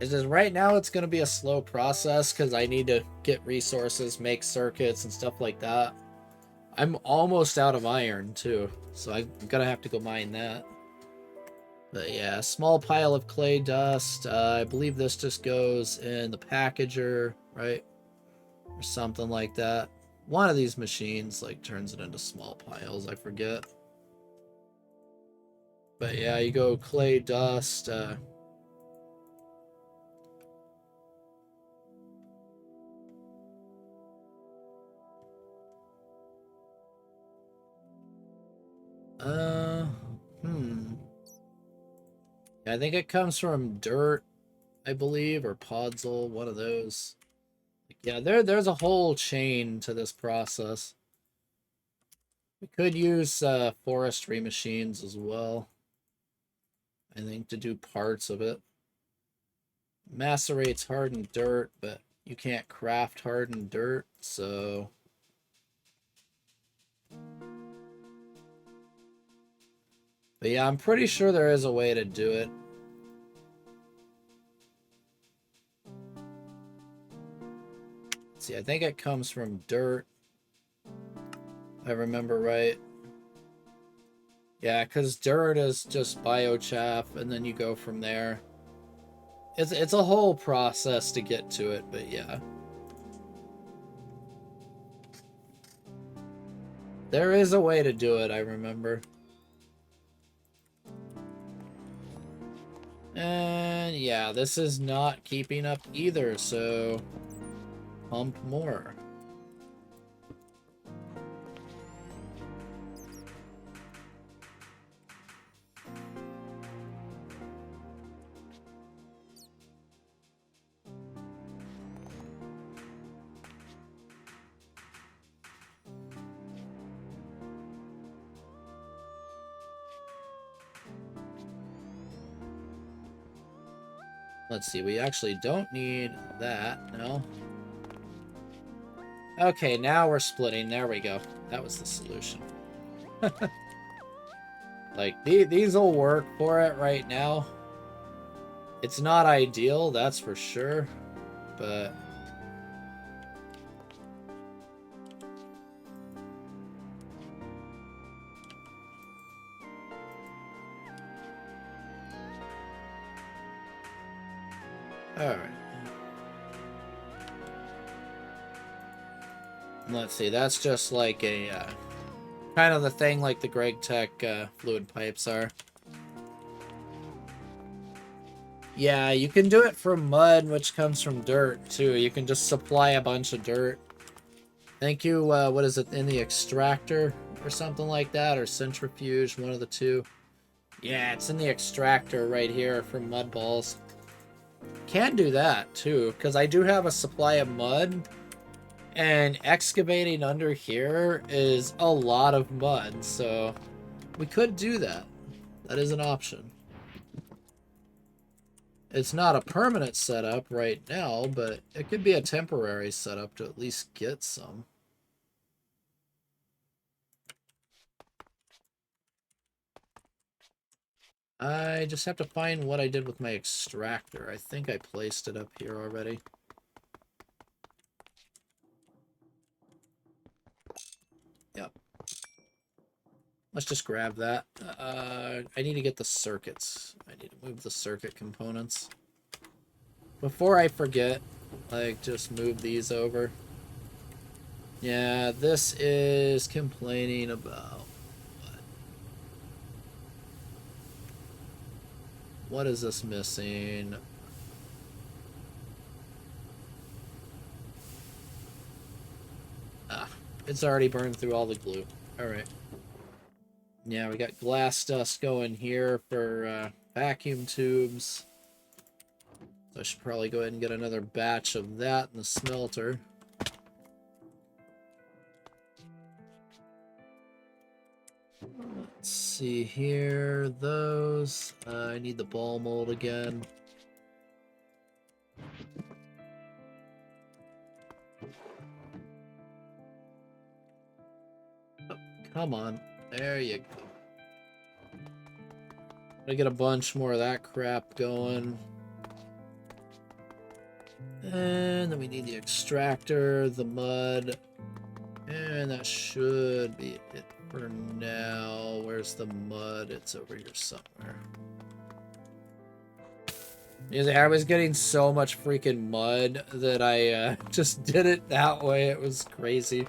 It's just right now it's going to be a slow process because I need to get resources, make circuits and stuff like that. I'm almost out of iron too, so I'm going to have to go mine that. But yeah, small pile of clay dust. I believe this just goes in the packager, right? Or something like that. One of these machines like turns it into small piles, I forget. But yeah, you go clay dust, I think it comes from dirt, I believe, or podzol, one of those. Yeah, there's a whole chain to this process. We could use forestry machines as well, I think, to do parts of it. Macerates hardened dirt, but you can't craft hardened dirt, so... But yeah, I'm pretty sure there is a way to do it. Let's see, I think it comes from dirt, if I remember right. Yeah, because dirt is just biochaff, and then you go from there. It's a whole process to get to it, but yeah. There is a way to do it, I remember. And yeah, this is not keeping up either, so pump more. Let's see, we actually don't need that, no. Okay, now we're splitting. There we go. That was the solution. Like, these will work for it right now. It's not ideal, that's for sure, but... Alright. Let's see, that's just like a, kind of the thing like the GregTech fluid pipes are. Yeah, you can do it from mud, which comes from dirt, too. You can just supply a bunch of dirt. Thank you, what is it, in the extractor or something like that, or centrifuge, one of the two. Yeah, it's in the extractor right here from mud balls. Can do that, too, because I do have a supply of mud, and excavating under here is a lot of mud, so we could do that. That is an option. It's not a permanent setup right now, but it could be a temporary setup to at least get some. I just have to find what I did with my extractor. I think I placed it up here already. Yep. Let's just grab that. I need to get the circuits. I need to move the circuit components. Before I forget, like, just move these over. Yeah, this is complaining about what? What is this missing? Ah, it's already burned through all the glue. Alright. Yeah, we got glass dust going here for vacuum tubes. So I should probably go ahead and get another batch of that in the smelter. Let's see here. Those. I need the ball mold again. Oh, come on. There you go. I get a bunch more of that crap going. And then we need the extractor, the mud, and that should be it for now. Where's the mud? It's over here somewhere. I was getting so much freaking mud that I just did it that way. It was crazy.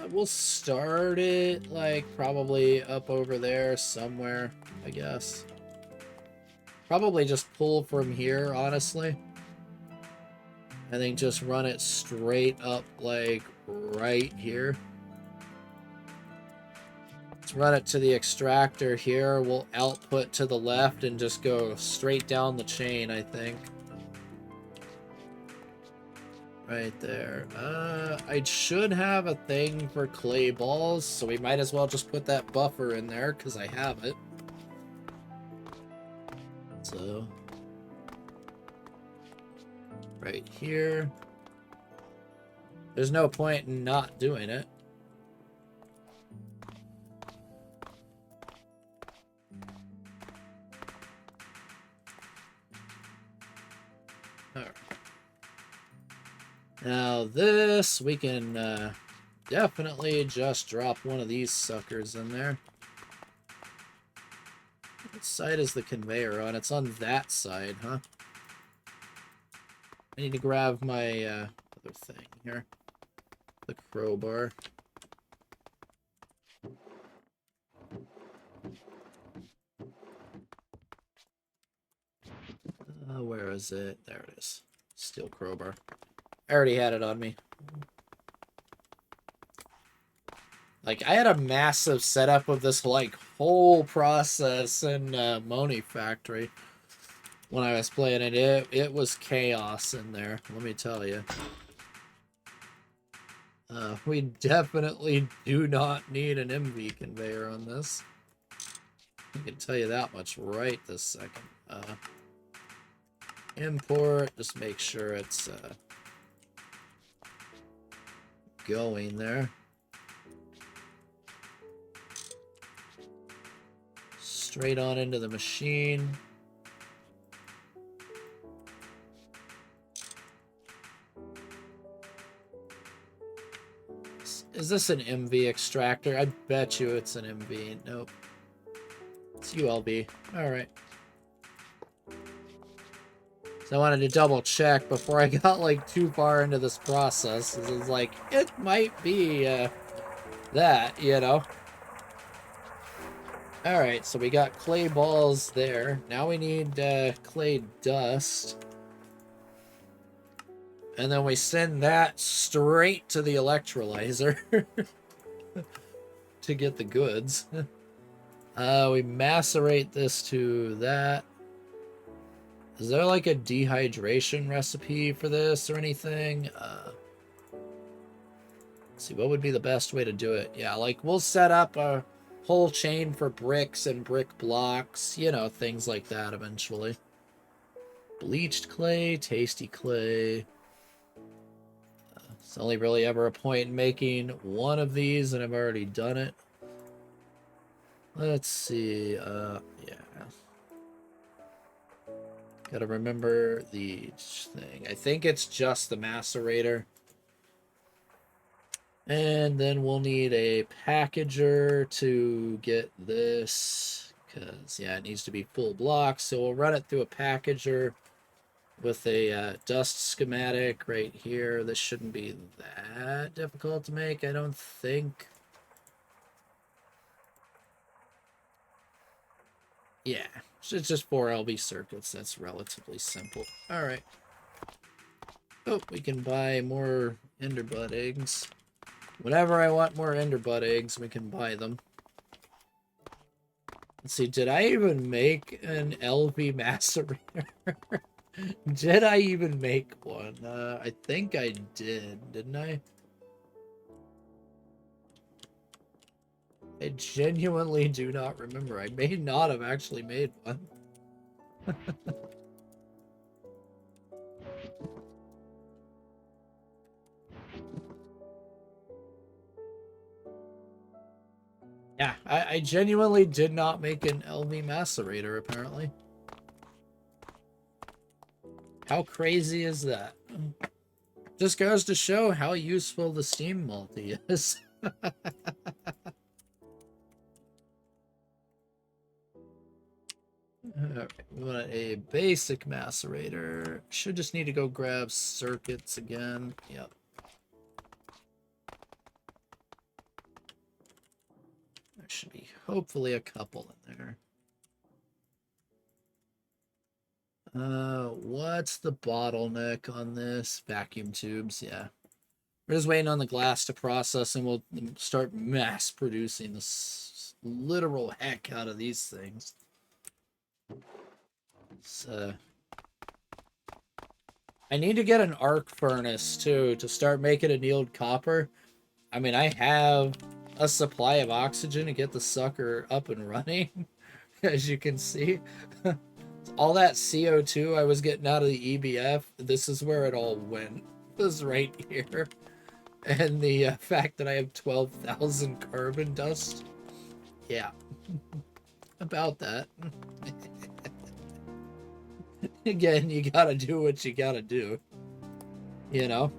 We'll start it, like, probably up over there somewhere, I guess. Probably just pull from here, honestly. I think just run it straight up, like, right here. Let's run it to the extractor here. We'll output to the left and just go straight down the chain, I think. Right there. I should have a thing for clay balls, so we might as well just put that buffer in there, because I have it. So, right here. There's no point in not doing it. Alright. Now this, we can definitely just drop one of these suckers in there. What side is the conveyor on? It's on that side, huh? I need to grab my other thing here. The crowbar. Where is it? There it is. Steel crowbar. I already had it on me. Like, I had a massive setup of this, like, whole process in Moni Factory when I was playing it. It was chaos in there, let me tell you. We definitely do not need an MV conveyor on this. I can tell you that much right this second. Import, just make sure it's going there. Straight on into the machine. Is this an MV extractor? I bet you it's an MV. Nope. It's ULB. Alright. So I wanted to double check before I got, like, too far into this process. It was like, it might be that, you know? Alright, so we got clay balls there. Now we need clay dust. And then we send that straight to the electrolyzer to get the goods. We macerate this to that. Is there like a dehydration recipe for this or anything? Let's see, what would be the best way to do it? Yeah, like we'll set up a whole chain for bricks and brick blocks, you know, things like that eventually. Bleached clay, tasty clay. It's only really ever a point in making one of these, and I've already done it. Let's see, yeah. Gotta remember the thing. I think it's just the macerator. And then we'll need a packager to get this, because, yeah, it needs to be full blocks. So we'll run it through a packager with a dust schematic right here. This shouldn't be that difficult to make, I don't think. Yeah, it's just 4 LV circuits. That's relatively simple. All right. Oh, we can buy more enderbud eggs. Whenever I want more enderbud eggs, we can buy them. Let's see, did I even make an LV macerator? Did I even make one? I think I did, didn't I? I genuinely do not remember. I may not have actually made one. Yeah, I genuinely did not make an LV macerator, apparently. How crazy is that? Just goes to show how useful the Steam multi is. Alright, we want a basic macerator. Should just need to go grab circuits again. Yep. There should be hopefully a couple in there. What's the bottleneck on this? Vacuum tubes, yeah. We're just waiting on the glass to process, and we'll start mass producing this literal heck out of these things. So, I need to get an arc furnace, too, to start making annealed copper. I mean, I have a supply of oxygen to get the sucker up and running, as you can see. All that CO2 I was getting out of the EBF, this is where it all went. This right here. And the fact that I have 12,000 carbon dust. Yeah. About that. Again, you gotta do what you gotta do. You know?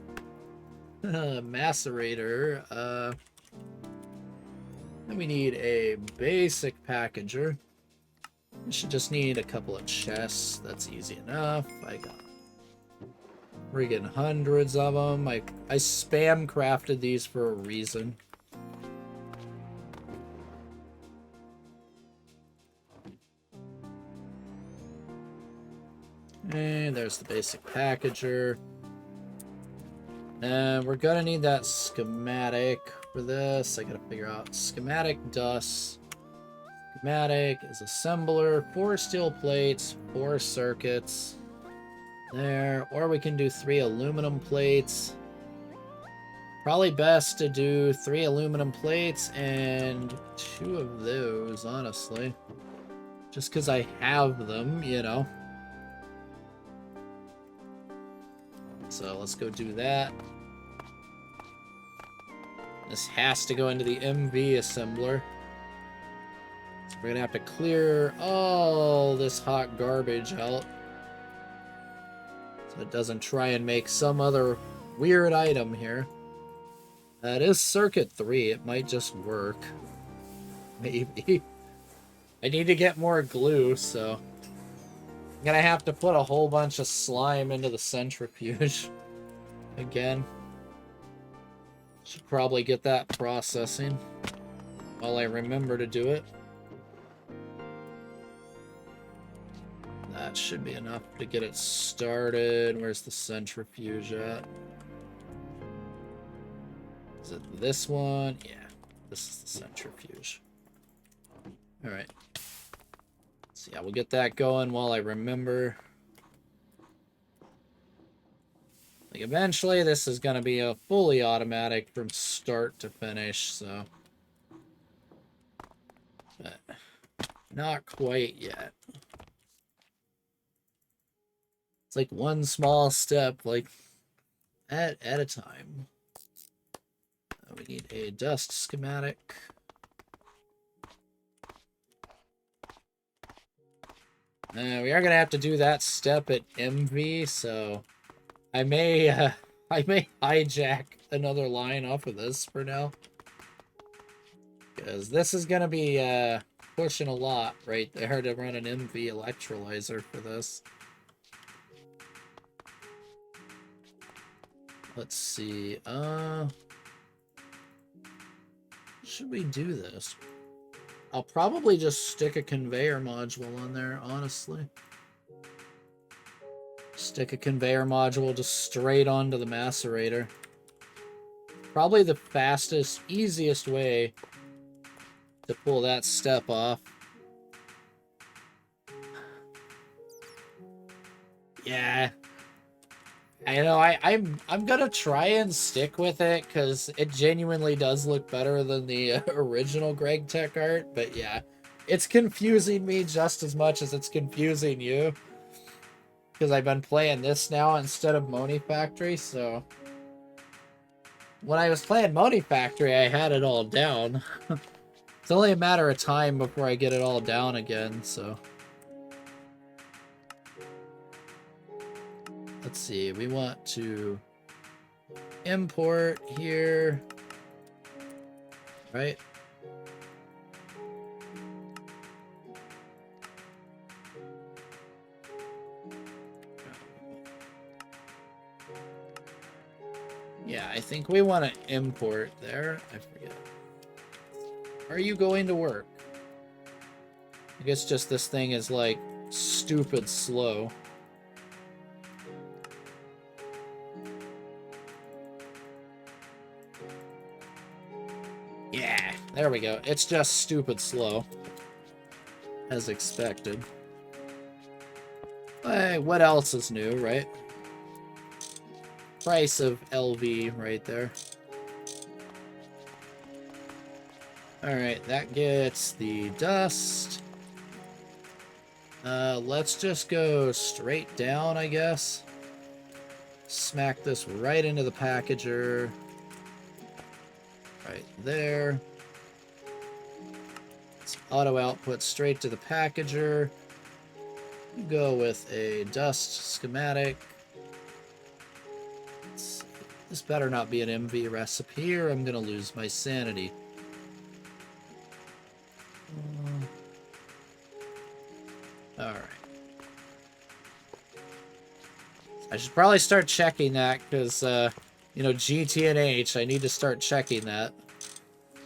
Macerator. Then we need a basic packager. We should just need a couple of chests. That's easy enough. I got friggin' hundreds of them. I spam crafted these for a reason. And there's the basic packager. And we're gonna need that schematic for this. I gotta figure out schematic dust. Schematic is assembler, 4 steel plates, 4 circuits. There, or we can do 3 aluminum plates. Probably best to do 3 aluminum plates and 2 of those, honestly. Just because I have them, you know. So let's go do that. This has to go into the MV assembler. So we're gonna have to clear all this hot garbage out, so it doesn't try and make some other weird item here. That is circuit 3. It might just work. Maybe. I need to get more glue, so I'm gonna have to put a whole bunch of slime into the centrifuge. Again. Should probably get that processing while I remember to do it. That should be enough to get it started. Where's the centrifuge at? Is it this one? Yeah, this is the centrifuge. Alright. So yeah, we'll get that going while I remember. Like, eventually this is going to be a fully automatic from start to finish, so... But not quite yet. It's like one small step, like, at a time. We need a dust schematic. We are going to have to do that step at MV, so I may hijack another line off of this for now. Because this is going to be pushing a lot right there to run an MV electrolyzer for this. Let's see. Should we do this? I'll probably just stick a conveyor module on there, honestly. Stick a conveyor module just straight onto the macerator. Probably the fastest, easiest way to pull that step off. Yeah. I know, I'm gonna try and stick with it because it genuinely does look better than the original GregTech art, but yeah, it's confusing me just as much as it's confusing you because I've been playing this now instead of Moni Factory. So when I was playing Moni Factory, I had it all down. It's only a matter of time before I get it all down again, so... Let's see, we want to import here, right? Yeah, I think we want to import there. I forget. Are you going to work? I guess just this thing is like stupid slow. Yeah, there we go. It's just stupid slow. As expected. Hey, what else is new, right? Price of LV right there. Alright, that gets the dust. Let's just go straight down, I guess. Smack this right into the packager. Right there. Let's auto output straight to the packager. Go with a dust schematic. This better not be an MV recipe or I'm gonna lose my sanity. Alright. I should probably start checking that because, you know, GT and H, I need to start checking that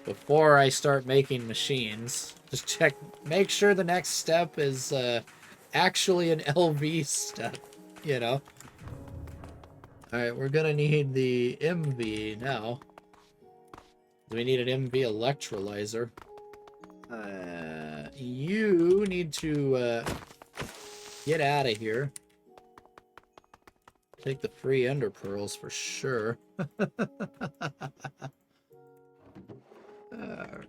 before I start making machines. Just check, make sure the next step is actually an LV step, you know? Alright, we're gonna need the MV now. We need an MV electrolyzer. You need to get out of here. Take the free ender pearls for sure. Alright.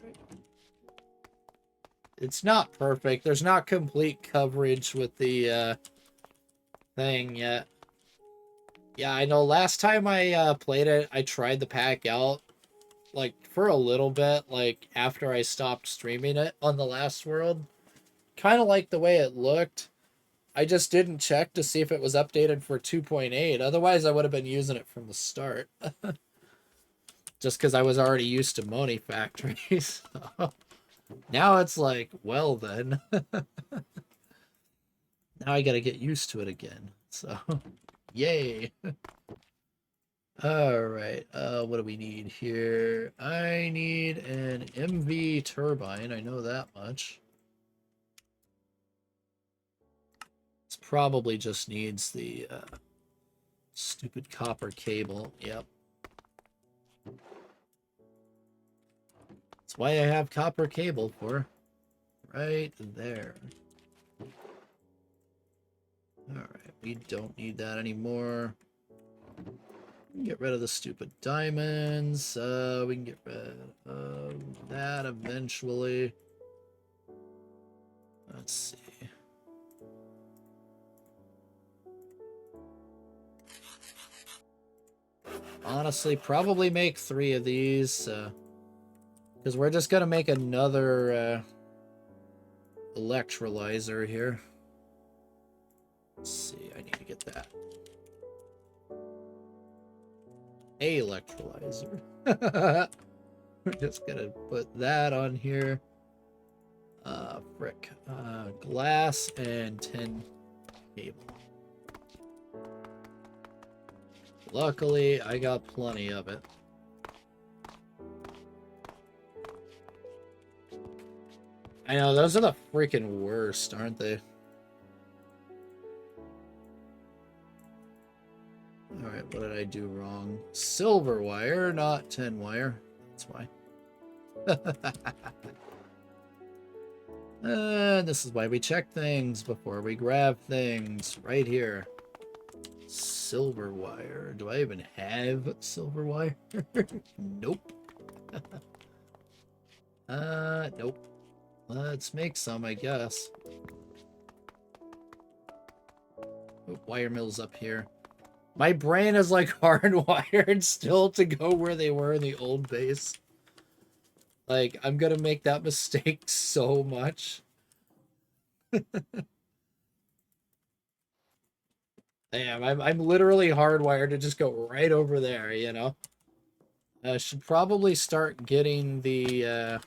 It's not perfect. There's not complete coverage with the thing yet. Yeah, I know last time I played it, I tried the pack out like for a little bit, like after I stopped streaming it on the last world. Kind of like the way it looked. I just didn't check to see if it was updated for 2.8. Otherwise, I would have been using it from the start. Just because I was already used to Moni factories. Now it's like, well then. Now I gotta get used to it again. So, yay. Alright, what do we need here? I need an MV turbine, I know that much. This probably just needs the stupid copper cable, yep. That's why I have copper cable for. Right there. Alright, we don't need that anymore. Get rid of the stupid diamonds. We can get rid of that eventually. Let's see. Honestly, probably make 3 of these. Because we're just going to make another electrolyzer here. Let's see. I need to get that. A electrolyzer. We're just going to put that on here. Frick. Glass and tin cable. Luckily, I got plenty of it. I know, those are the freaking worst, aren't they? Alright, what did I do wrong? Silver wire, not tin wire. That's why. This is why we check things before we grab things. Right here. Silver wire. Do I even have silver wire? Nope. Nope. Let's make some, I guess. Oh, wire mill's up here. My brain is like hardwired still to go where they were in the old base. Like, I'm gonna make that mistake so much. Damn, I'm literally hardwired to just go right over there, you know? I should probably start getting the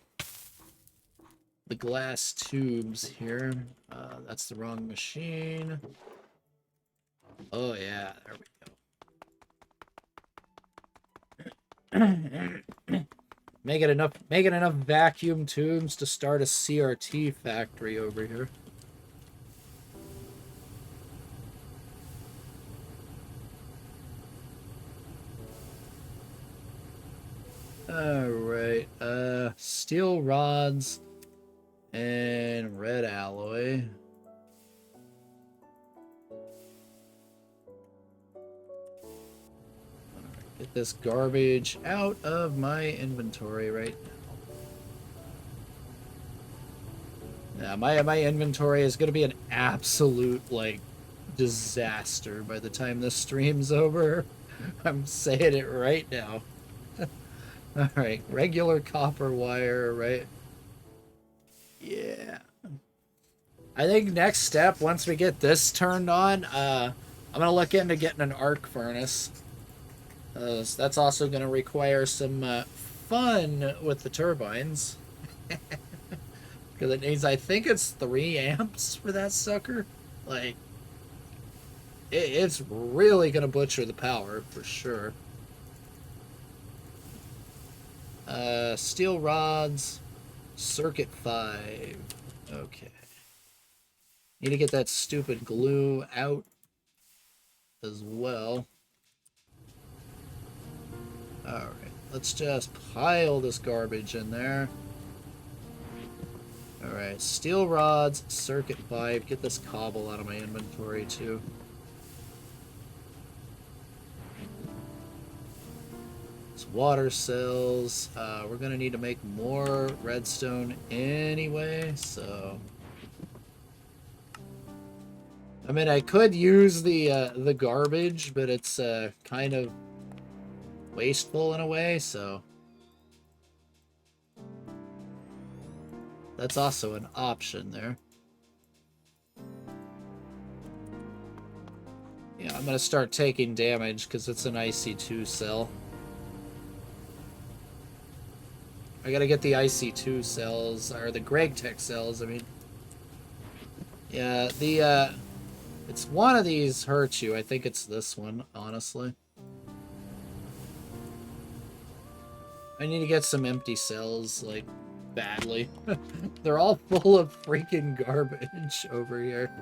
glass tubes here. That's the wrong machine. Oh yeah, there we go. Making enough vacuum tubes to start a CRT factory over here. Alright, steel rods and red alloy. Alright, get this garbage out of my inventory right now. Yeah, my inventory is gonna be an absolute, like, disaster by the time this stream's over. I'm saying it right now. Alright, regular copper wire, right? Yeah. I think next step, once we get this turned on, I'm gonna look into getting an arc furnace. So that's also gonna require some fun with the turbines. Because it needs, I think it's 3 amps for that sucker. Like, it's really gonna butcher the power for sure. Steel rods, circuit 5. Okay. Need to get that stupid glue out as well. Alright, let's just pile this garbage in there. Alright, steel rods, circuit 5. Get this cobble out of my inventory too. Water cells. We're gonna need to make more redstone anyway, so I mean, I could use the garbage, but it's kind of wasteful in a way, so that's also an option there. Yeah, I'm gonna start taking damage because it's an IC2 cell. I gotta get the IC2 cells, or the GregTech cells, I mean. Yeah, it's one of these hurts you. I think it's this one, honestly. I need to get some empty cells, like, badly. They're all full of freaking garbage over here.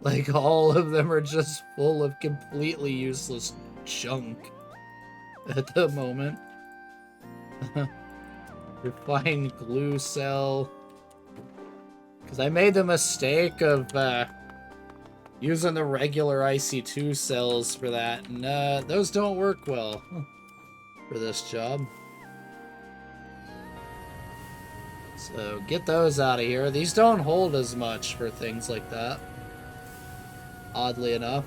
Like, all of them are just full of completely useless junk at the moment. Refined glue cell. Because I made the mistake of using the regular IC2 cells for that, and those don't work well for this job. So get those out of here. These don't hold as much for things like that, oddly enough.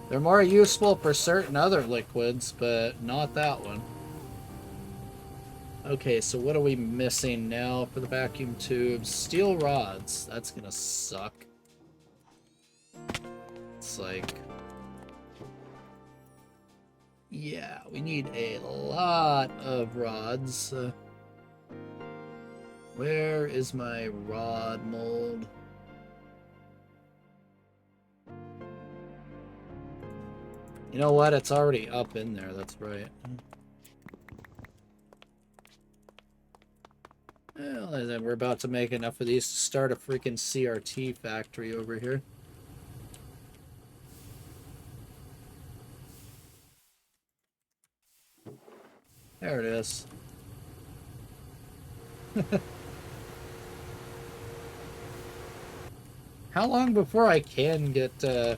They're more useful for certain other liquids, but not that one. Okay, so what are we missing now for the vacuum tubes? Steel rods. That's gonna suck. It's like... yeah, we need a lot of rods. Where is my rod mold? You know what? It's already up in there. That's right. Well, then we're about to make enough of these to start a freaking CRT factory over here. There it is. How long before I can get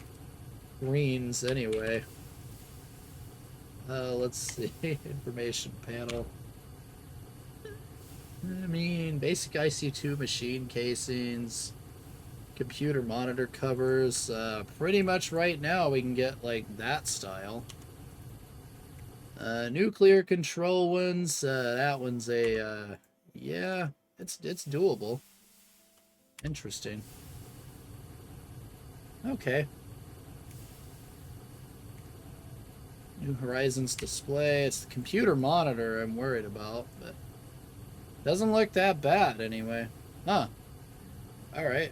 greens anyway? Let's see. Information panel. I mean, basic IC2 machine casings, computer monitor covers. Pretty much right now we can get like that style. Nuclear control ones. That one's a yeah, it's doable. Interesting. Okay. New Horizons display. It's the computer monitor I'm worried about, but doesn't look that bad anyway. Huh. Alright.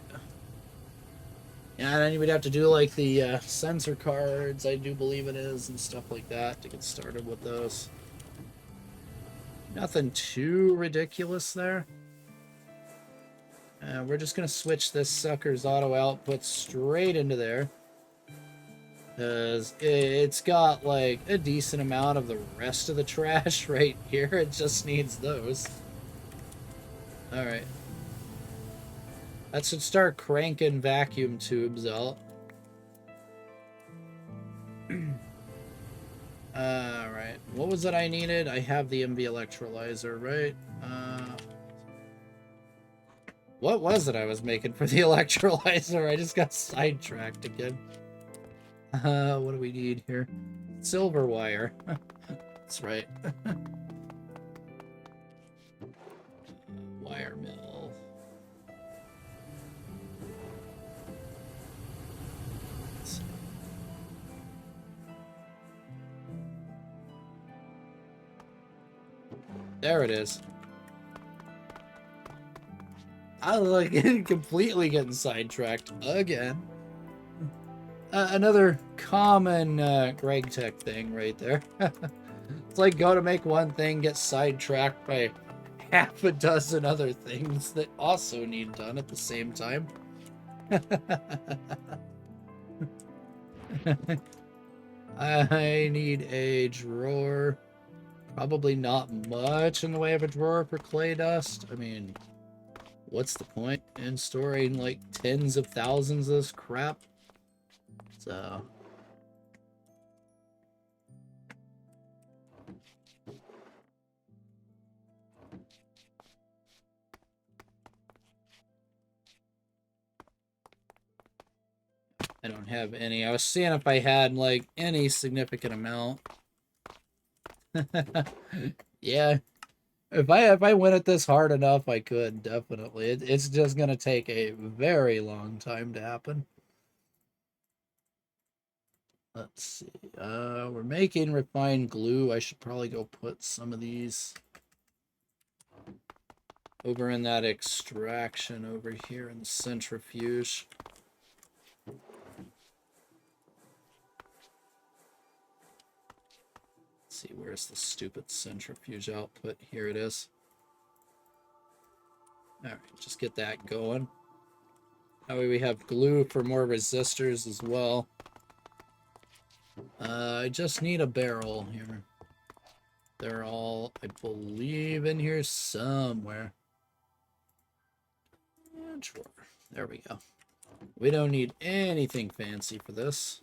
Yeah, then you would have to do like the sensor cards, I do believe it is, and stuff like that to get started with those. Nothing too ridiculous there. We're just going to switch this sucker's auto output straight into there. Because it's got like a decent amount of the rest of the trash right here. It just needs those. Alright. That should start cranking vacuum tubes out. Alright. What was it I needed? I have the MV electrolyzer, right? What was it I was making for the electrolyzer? I just got sidetracked again. What do we need here? Silver wire. That's right. Wire mill. There it is. I was like completely getting sidetracked again. Another common GregTech thing right there. It's like go to make one thing, get sidetracked by half a dozen other things that also need done at the same time. I need a drawer. Probably not much in the way of a drawer for clay dust. I mean, what's the point in storing like tens of thousands of this crap? So... I don't have any. I was seeing if I had like any significant amount. Yeah. If I went at this hard enough, I could, definitely. It's just gonna take a very long time to happen. Let's see. We're making refined glue. I should probably go put some of these over in that extraction over here in the centrifuge. Let's see, where's the stupid centrifuge output? Here it is. Alright, just get that going. That way we have glue for more resistors as well. I just need a barrel here. They're all, I believe, in here somewhere. Drawer. There we go. We don't need anything fancy for this.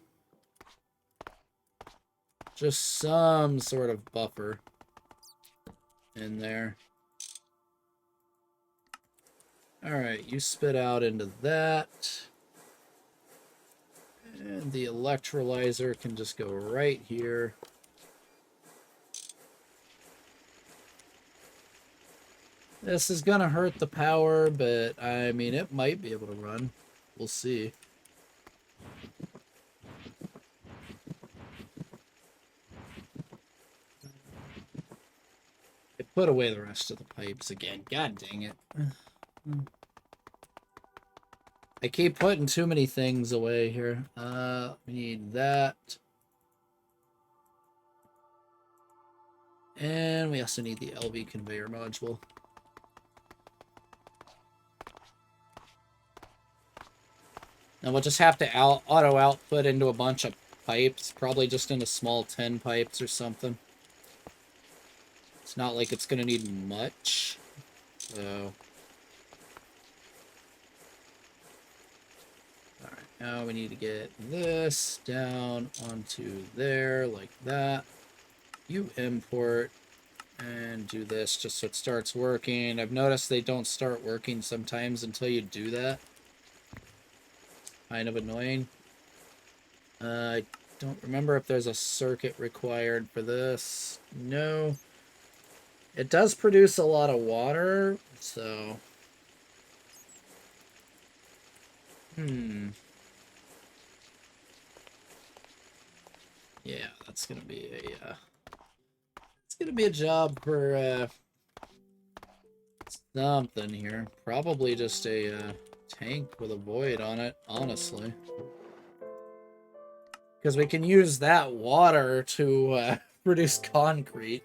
Just some sort of buffer in there. Alright, you spit out into that. And the electrolyzer can just go right here. This is gonna hurt the power, but I mean, it might be able to run. We'll see. I put away the rest of the pipes again. God dang it. I keep putting too many things away here. We need that. And we also need the LV conveyor module. Now we'll just have to auto output into a bunch of pipes, probably just into small 10 pipes or something. It's not like it's going to need much. So. Alright, now we need to get this down onto there like that. You import and do this just so it starts working. I've noticed they don't start working sometimes until you do that. Kind of annoying. I don't remember if there's a circuit required for this. No. It does produce a lot of water, so... Yeah, that's gonna be a... it's gonna be a job for, something here. Probably just a, tank with a void on it, honestly. Because we can use that water to produce concrete.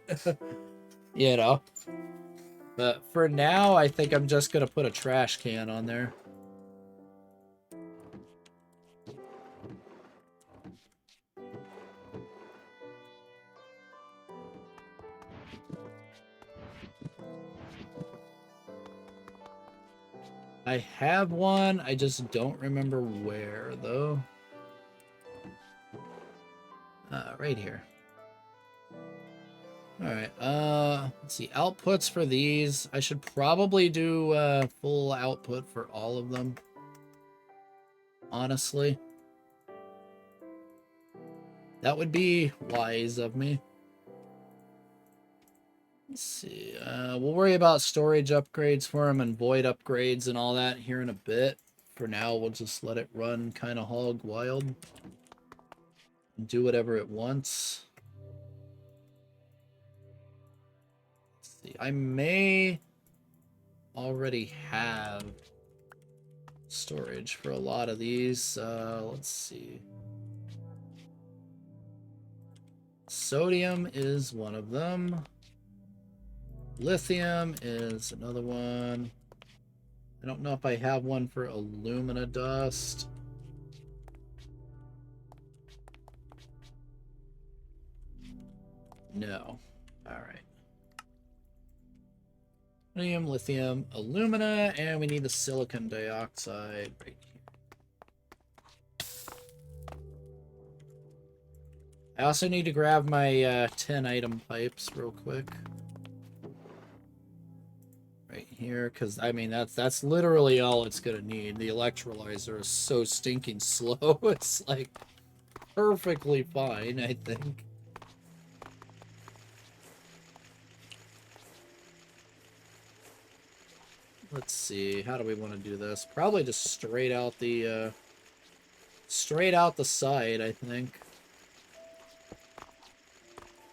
You know? But for now, I think I'm just going to put a trash can on there. I have one, I just don't remember where, though. Right here. Alright, let's see, outputs for these. I should probably do, full output for all of them. Honestly. That would be wise of me. Let's see, we'll worry about storage upgrades for them and void upgrades and all that here in a bit. For now, we'll just let it run kind of hog wild. And do whatever it wants. Let's see, I may already have storage for a lot of these. Let's see. Sodium is one of them. Lithium is another one. I don't know if I have one for alumina dust. No. Alright. Lithium, alumina, and we need the silicon dioxide right here. I also need to grab my 10 item pipes real quick. Right here, because I mean that's literally all it's gonna need. The electrolyzer is so stinking slow. It's like perfectly fine, I think. Let's see, how do we want to do this? Probably just straight out the side, I think.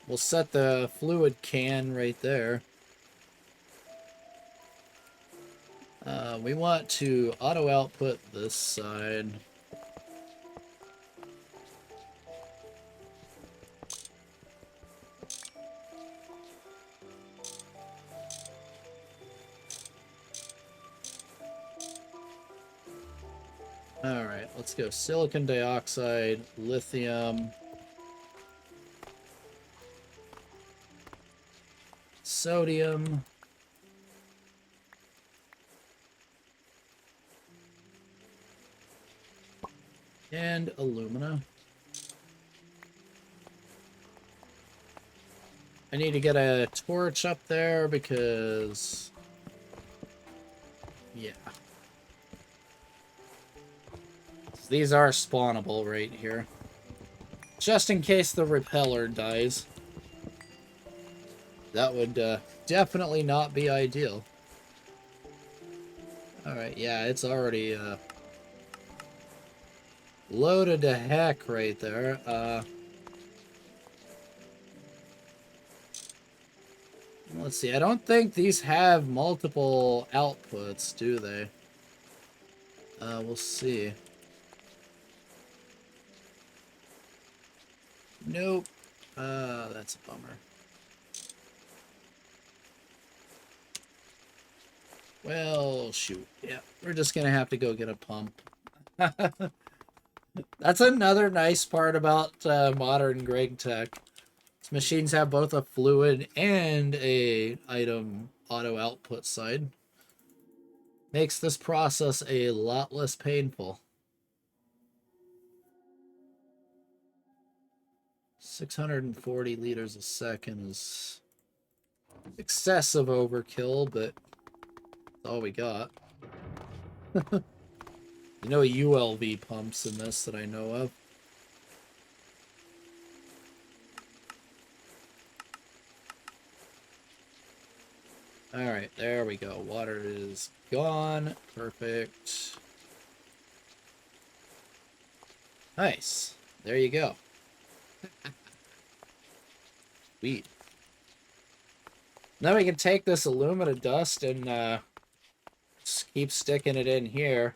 We'll set the fluid can right there. We want to auto output this side. Alright, let's go silicon dioxide, lithium, sodium, And alumina. I need to get a torch up there because... yeah. These are spawnable right here. Just in case the repeller dies. That would definitely not be ideal. Alright, yeah, it's already loaded to heck right there. Let's see, I don't think these have multiple outputs, do they? We'll see. Nope. That's a bummer. Well, shoot. Yeah, we're just gonna have to go get a pump. That's another nice part about modern GregTech. Machines have both a fluid and a item auto output side. Makes this process a lot less painful. 640 liters a second is excessive overkill, but that's all we got. No ULV pumps in this that I know of. Alright, there we go. Water is gone. Perfect. Nice. There you go. Sweet. Now we can take this alumina dust and just keep sticking it in here.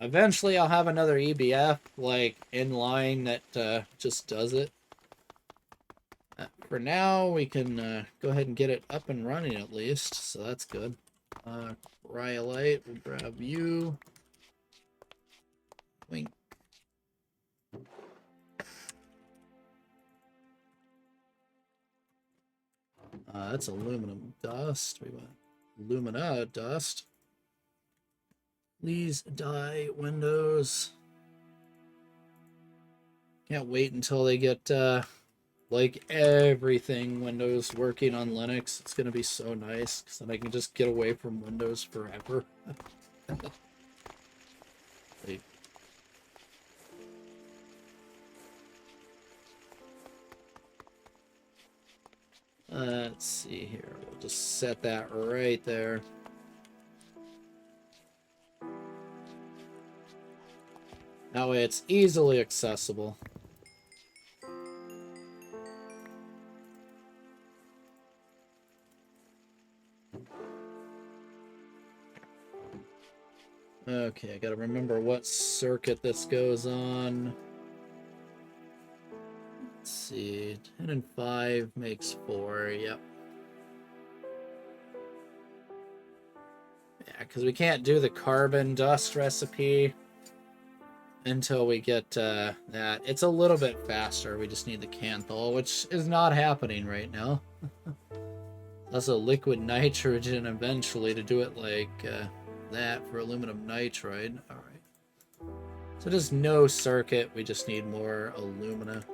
Eventually I'll have another EBF, like, in line that just does it. For now, we can go ahead and get it up and running at least, so that's good. Rhyolite, we'll grab you. Wink. That's aluminum dust. We want alumina dust. Please die, Windows. Can't wait until they get like everything Windows working on Linux. It's gonna be so nice because then I can just get away from Windows forever. Like, let's see here. We'll just set that right there. That way it's easily accessible. Okay, I gotta remember what circuit this goes on. Let's see, 10 and 5 makes 4, yep. Yeah, because we can't do the carbon dust recipe until we get that. It's a little bit faster, we just need the canthol, which is not happening right now. Also liquid nitrogen eventually to do it like that for aluminum nitride. Alright. So just no circuit, we just need more alumina.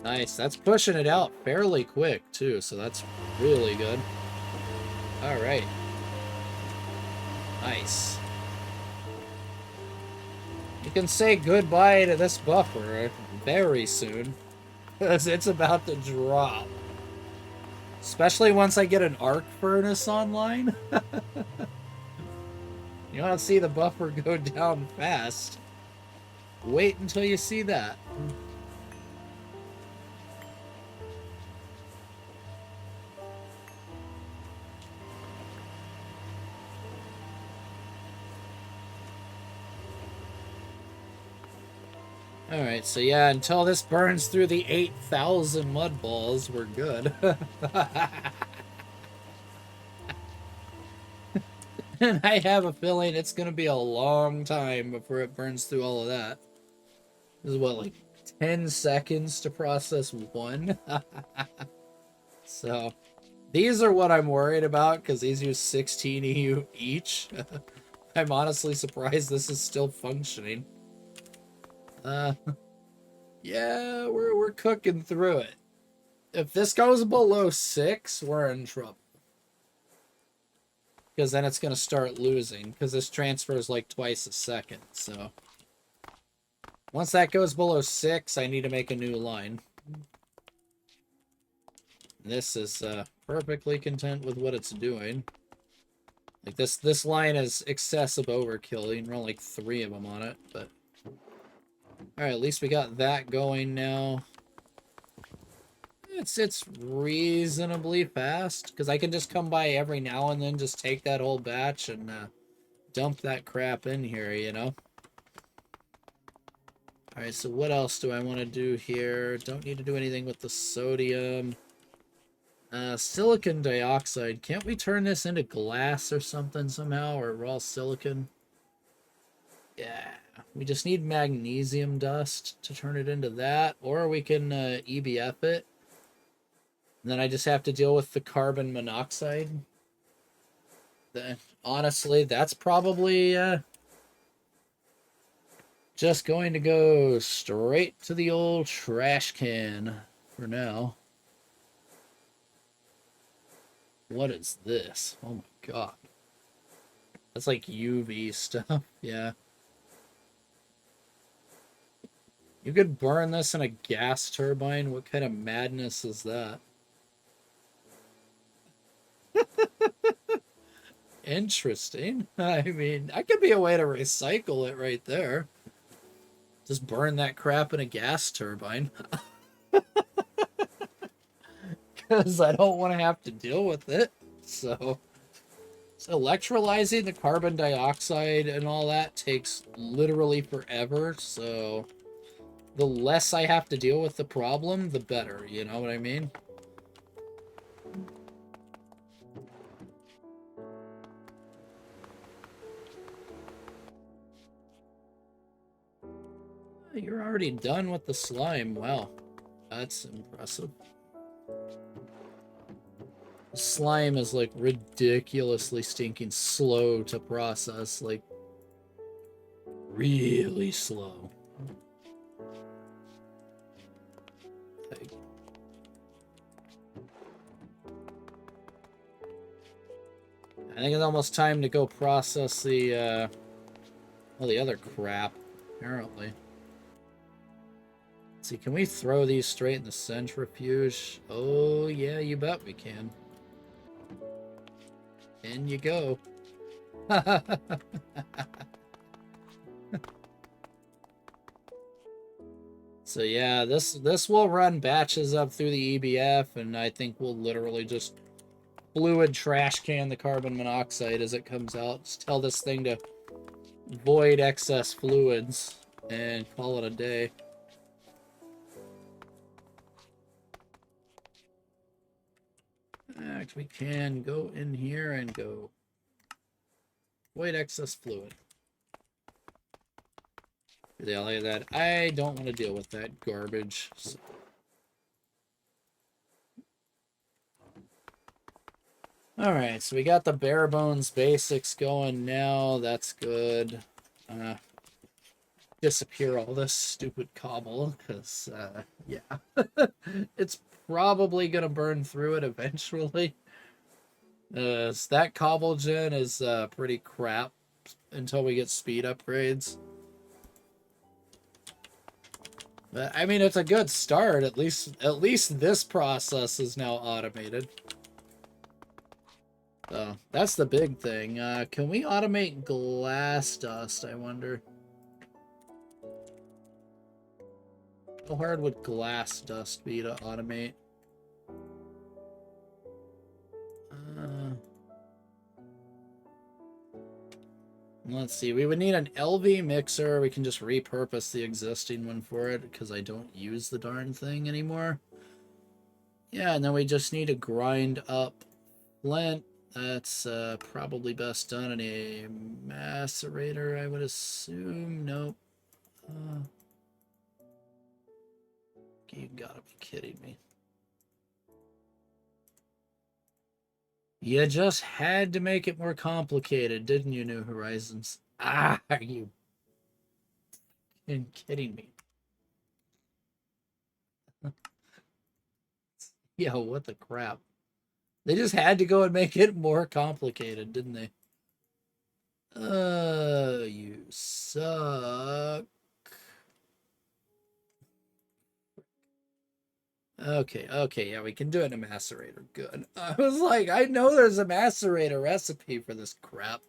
Nice, that's pushing it out fairly quick too, so that's really good. Alright. Nice. You can say goodbye to this buffer very soon, because it's about to drop. Especially once I get an arc furnace online. You want to see the buffer go down fast. Wait until you see that. Alright, so yeah, until this burns through the 8,000 mud balls, we're good. And I have a feeling it's going to be a long time before it burns through all of that. This is what, like 10 seconds to process one? So, these are what I'm worried about, because these use 16 EU each. I'm honestly surprised this is still functioning. Yeah, we're cooking through it. If this goes below 6, we're in trouble. Because then it's going to start losing, because this transfer is like twice a second, so... Once that goes below 6, I need to make a new line. This is perfectly content with what it's doing. Like, this line is excessive overkill. You can run like 3 of them on it, but... Alright, at least we got that going now. It's reasonably fast, because I can just come by every now and then, just take that whole batch and dump that crap in here, you know? Alright, so what else do I want to do here? Don't need to do anything with the sodium. Silicon dioxide. Can't we turn this into glass or something somehow, or raw silicon? Yeah, we just need magnesium dust to turn it into that, or we can EBF it. And then I just have to deal with the carbon monoxide. Honestly, that's probably just going to go straight to the old trash can for now. What is this? Oh my god. That's like UV stuff. Yeah. You could burn this in a gas turbine? What kind of madness is that? Interesting. I mean, that could be a way to recycle it right there. Just burn that crap in a gas turbine. Because I don't want to have to deal with it. So electrolyzing the carbon dioxide and all that takes literally forever. So the less I have to deal with the problem, the better. You know what I mean? You're already done with the slime. Wow. That's impressive. Slime is like ridiculously stinking slow to process, like really slow. Like, I think it's almost time to go process the all the other crap, apparently. Let's see, can we throw these straight in the centrifuge? Oh yeah, you bet we can. In you go. So yeah, this will run batches up through the EBF, and I think we'll literally just fluid trash can the carbon monoxide as it comes out. Just tell this thing to void excess fluids and call it a day. We can go in here and go void excess fluid. Yeah, like that. I don't want to deal with that garbage. So. Alright, so we got the bare bones basics going now. That's good. Disappear all this stupid cobble, because, yeah. It's probably gonna burn through it eventually. So that cobble gen is pretty crap until we get speed upgrades. But, I mean, it's a good start. At least this process is now automated. So, that's the big thing. Can we automate glass dust, I wonder? How hard would glass dust be to automate? Let's see. We would need an LV mixer. We can just repurpose the existing one for it because I don't use the darn thing anymore. Yeah, and then we just need to grind up flint. That's probably best done in a macerator, I would assume. Nope. You gotta be kidding me. You just had to make it more complicated, didn't you, New Horizons? Ah, are you kidding me? Yo, what the crap? They just had to go and make it more complicated, didn't they? You suck. Okay, yeah, we can do it in a macerator. Good. I was like, I know there's a macerator recipe for this crap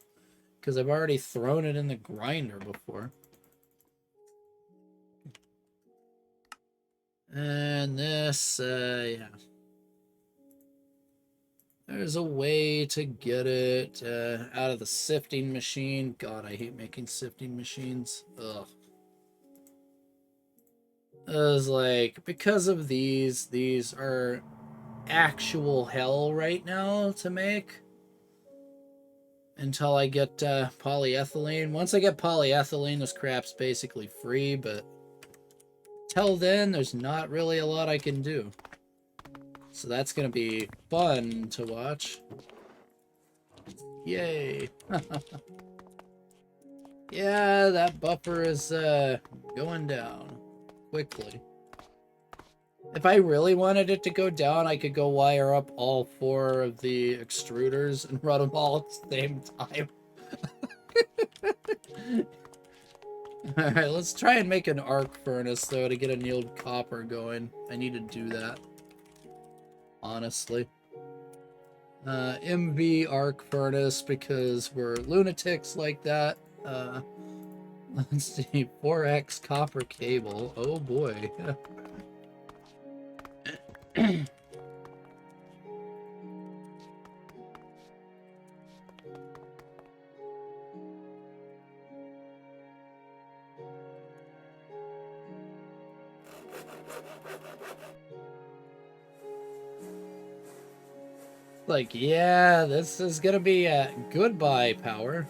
because I've already thrown it in the grinder before. And this, yeah. There's a way to get it out of the sifting machine. God, I hate making sifting machines. Ugh. I was like, because of these are actual hell right now to make until I get polyethylene. Once I get polyethylene, this crap's basically free, but till then, there's not really a lot I can do. So that's going to be fun to watch. Yay. Yeah, that buffer is going down quickly. If I really wanted it to go down, I could go wire up all 4 of the extruders and run them all at the same time. Alright, let's try and make an arc furnace, though, to get annealed copper going. I need to do that. Honestly. MV arc furnace, because we're lunatics like that. Let's see, 4x copper cable. Oh boy. Like, yeah, this is gonna be a goodbye power.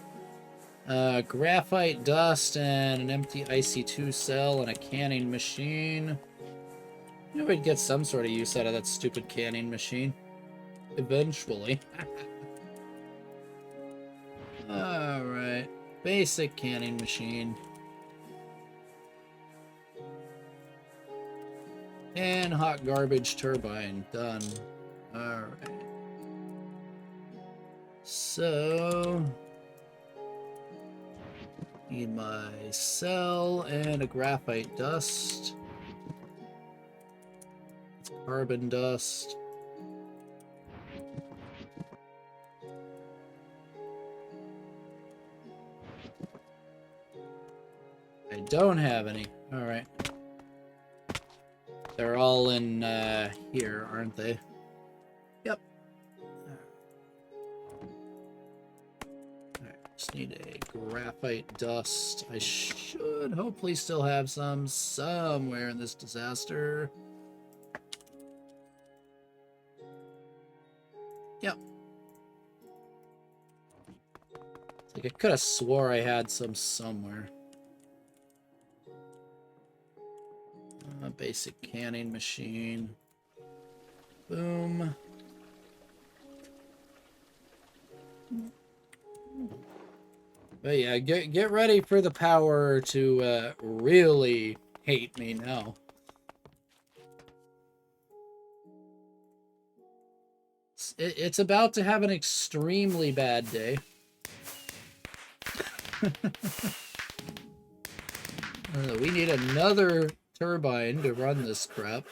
Graphite dust and an empty IC2 cell and a canning machine. You know, we'd get some sort of use out of that stupid canning machine. Eventually. Alright. Basic canning machine. And hot garbage turbine. Done. Alright. So... need my cell and a graphite dust. Carbon dust. I don't have any. Alright. They're all in here, aren't they? Yep. Alright, just need a graphite dust. I should hopefully still have some somewhere in this disaster. Yep. It's like I could have swore I had some somewhere. A basic canning machine. Boom. But yeah, get ready for the power to really hate me now. It's about to have an extremely bad day. We need another turbine to run this crap.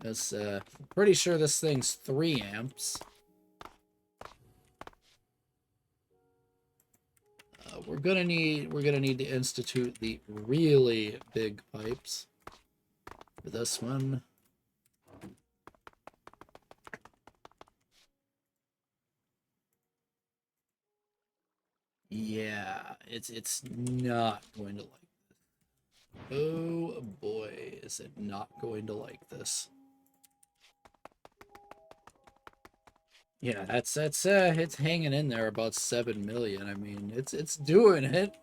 That's pretty sure this thing's 3 amps. We're gonna need to institute the really big pipes for this one. Yeah, it's not going to like this. Oh boy, is it not going to like this. Yeah, that's it's hanging in there about 7 million. I mean, it's doing it.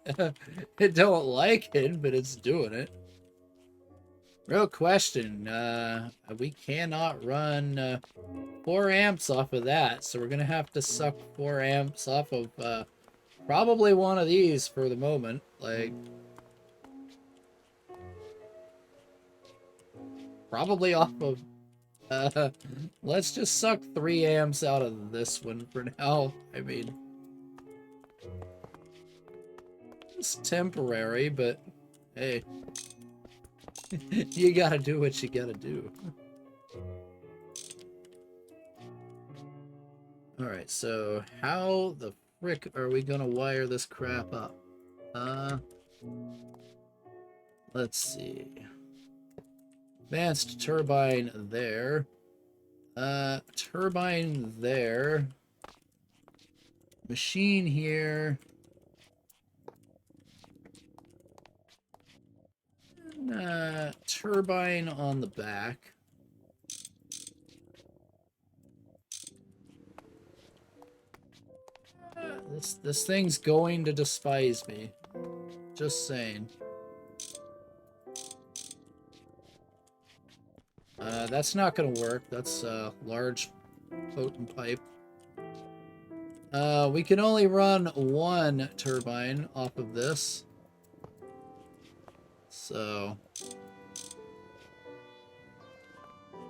It don't like it, but it's doing it. Real question. We cannot run 4 amps off of that, so we're gonna have to suck 4 amps off of probably one of these for the moment. Like, probably off of. Let's just suck 3 amps out of this one for now. I mean, it's temporary, but hey, you gotta do what you gotta do. Alright, so how the frick are we gonna wire this crap up? Let's see. Advanced turbine there. Turbine there. Machine here. Turbine on the back. This thing's going to despise me. Just saying. That's not gonna work. That's a large, potent pipe. We can only run 1 turbine off of this. So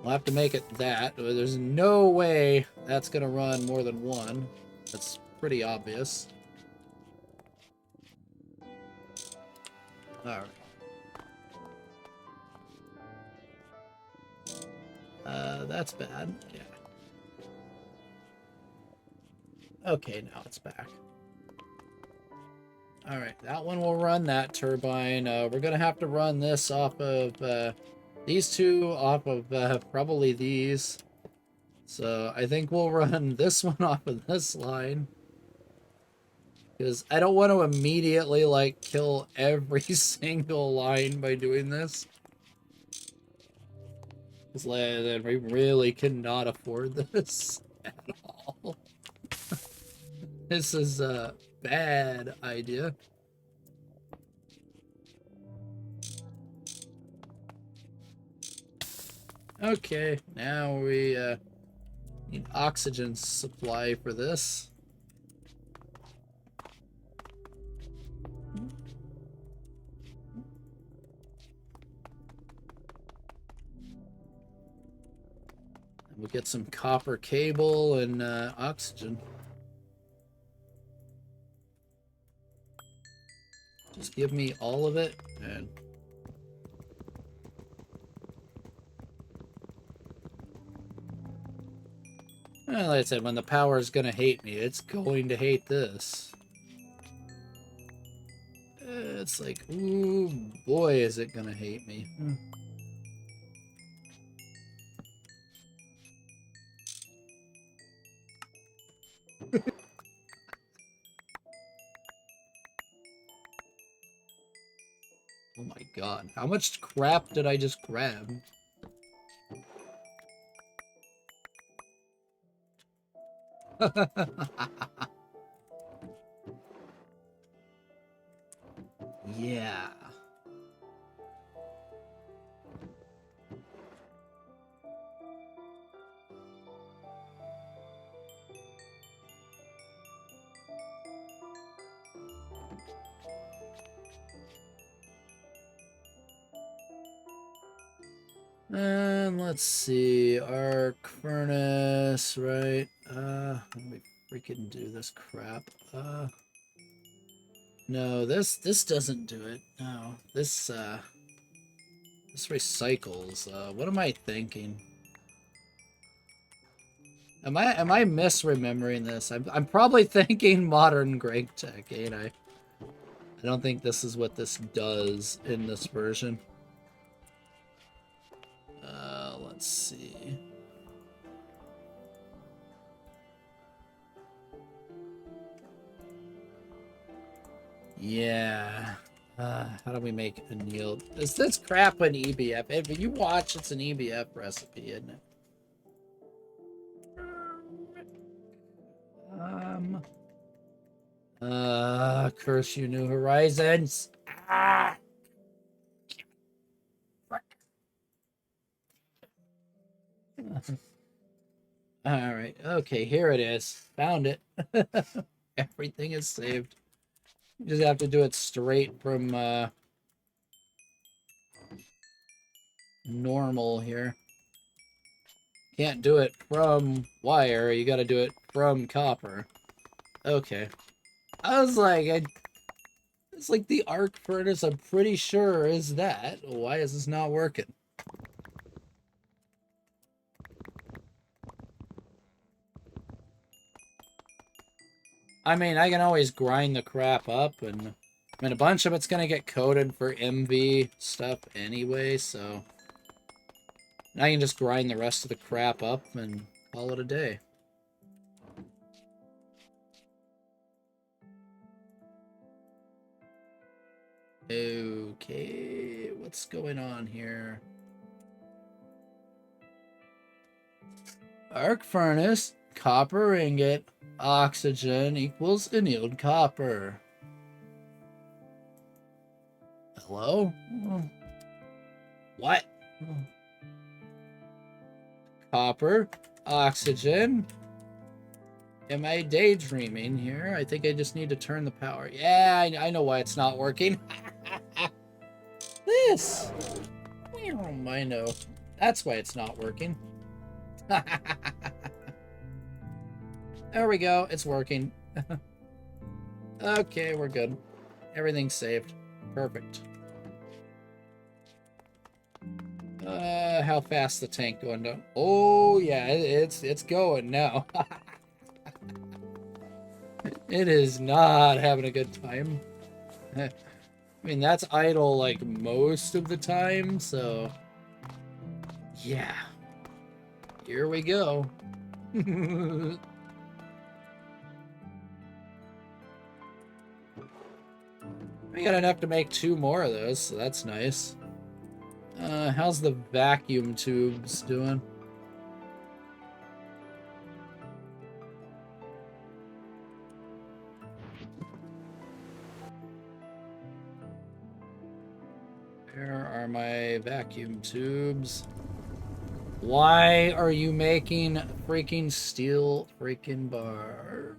we'll have to make it that. There's no way that's gonna run more than 1. That's pretty obvious. Alright. That's bad. Yeah. Okay, now it's back. Alright, that one will run that turbine. We're gonna have to run this off of, these two off of, probably these. So, I think we'll run this one off of this line. Because I don't want to immediately, like, kill every single line by doing this. Because then we really cannot afford this at all. This is a bad idea. Okay, now we need oxygen supply for this. We'll get some copper cable and oxygen. Just give me all of it, and well, like I said, when the power is gonna hate me, it's going to hate this. It's like, ooh, boy, is it gonna hate me. Oh my god, how much crap did I just grab? Yeah. And let's see, arc furnace, right? Let me freaking do this crap. No, this doesn't do it. No, this recycles. What am I thinking? Am I misremembering this? I'm probably thinking modern GregTech, ain't I? I don't think this is what this does in this version. Let's see. Yeah. How do we make annealed? Is this crap an EBF? If you watch, it's an EBF recipe, isn't it? Curse you, New Horizons. Ah! Frick. Okay, here it is. Found it. Everything is saved. You just have to do it straight from normal here. Can't do it from wire. You got to do it from copper. Okay. I was like, it's like the arc furnace, I'm pretty sure is that. Why is this not working? I mean, I can always grind the crap up, and I mean, a bunch of it's gonna get coded for MV stuff anyway, so I can just grind the rest of the crap up and call it a day. Okay, what's going on here? Arc furnace, copper ingot, oxygen equals annealed copper. Hello? What? Copper, oxygen. Am I daydreaming here? I think I just need to turn the power. Yeah, I know why it's not working. This. I know. That's why it's not working. There we go. It's working. Okay, we're good. Everything's saved. Perfect. How fast the tank going down? Oh yeah, it's going now. It is not having a good time. I mean, that's idle like most of the time, so yeah. Here we go. We got enough to make 2 more of those, so that's nice. How's the vacuum tubes doing? Where are my vacuum tubes? Why are you making freaking steel freaking bars?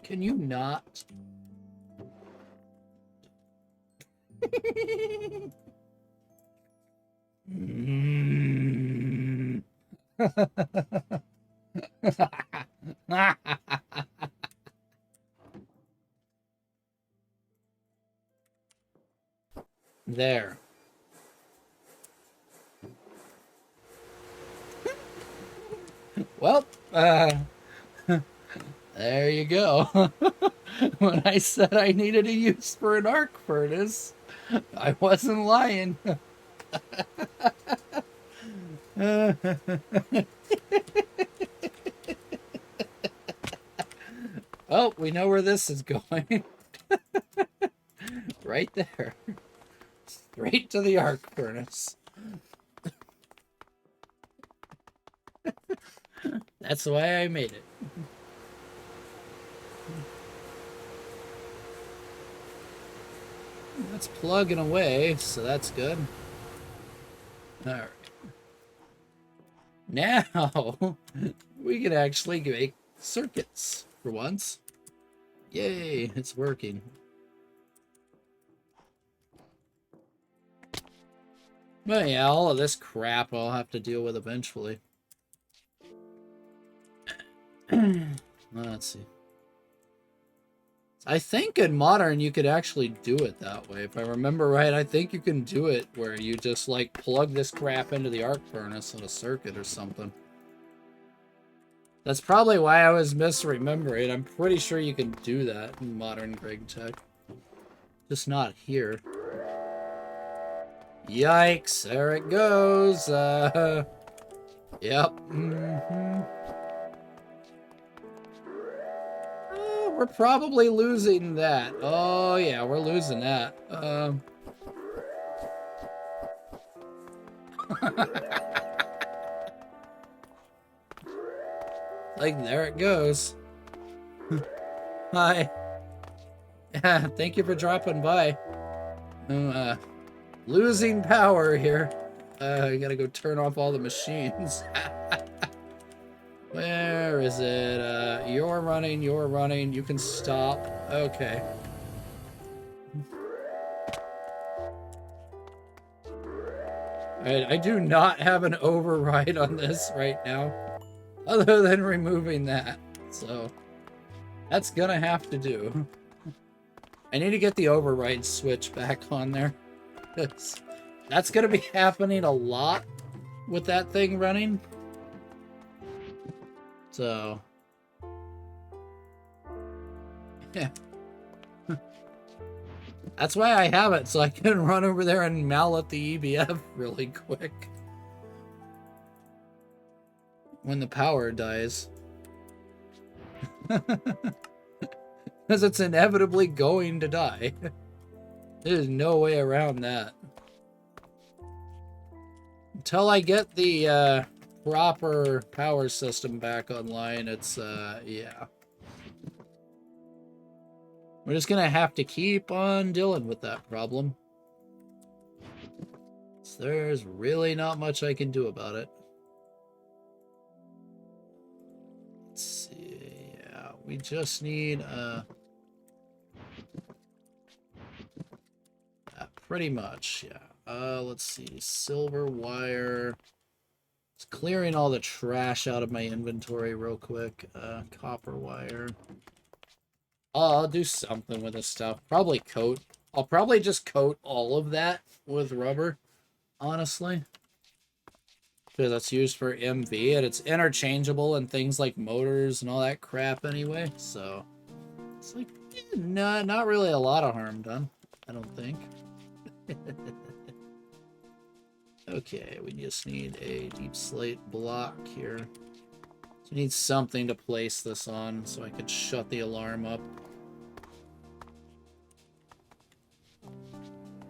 Can you not? There. Well, there you go. When I said I needed a use for an arc furnace, I wasn't lying. Oh, we know where this is going. Right there. Straight to the arc furnace. That's why I made it. That's plugging away, so that's good. Alright. Now, we can actually make circuits for once. Yay, it's working. But yeah, all of this crap I'll have to deal with eventually. Let's see. I think in modern you could actually do it that way. If I remember right, I think you can do it where you just like plug this crap into the arc furnace in a circuit or something. That's probably why I was misremembering. I'm pretty sure you can do that in modern GregTech. Just not here. Yikes, there it goes. Yep. We're probably losing that. Oh yeah, we're losing that. Like, there it goes. Hi. Yeah, thank you for dropping by. Losing power here. I gotta go turn off all the machines. Where is it? You're running, you can stop. Okay. Alright, I do not have an override on this right now, other than removing that, so that's gonna have to do. I need to get the override switch back on there. That's gonna be happening a lot with that thing running. So, yeah. That's why I have it, so I can run over there and mallet the EBF really quick when the power dies. Because it's inevitably going to die. There's no way around that. Until I get the proper power system back online, it's, yeah. We're just gonna have to keep on dealing with that problem. So there's really not much I can do about it. Let's see, yeah, we just need, pretty much, yeah. Let's see, silver wire. Just clearing all the trash out of my inventory real quick. Copper wire. I'll do something with this stuff. Probably coat. I'll probably just coat all of that with rubber, honestly. Because that's used for MV, and it's interchangeable in things like motors and all that crap anyway, so it's like, not really a lot of harm done, I don't think. Okay, we just need a deep slate block here. So we need something to place this on so I could shut the alarm up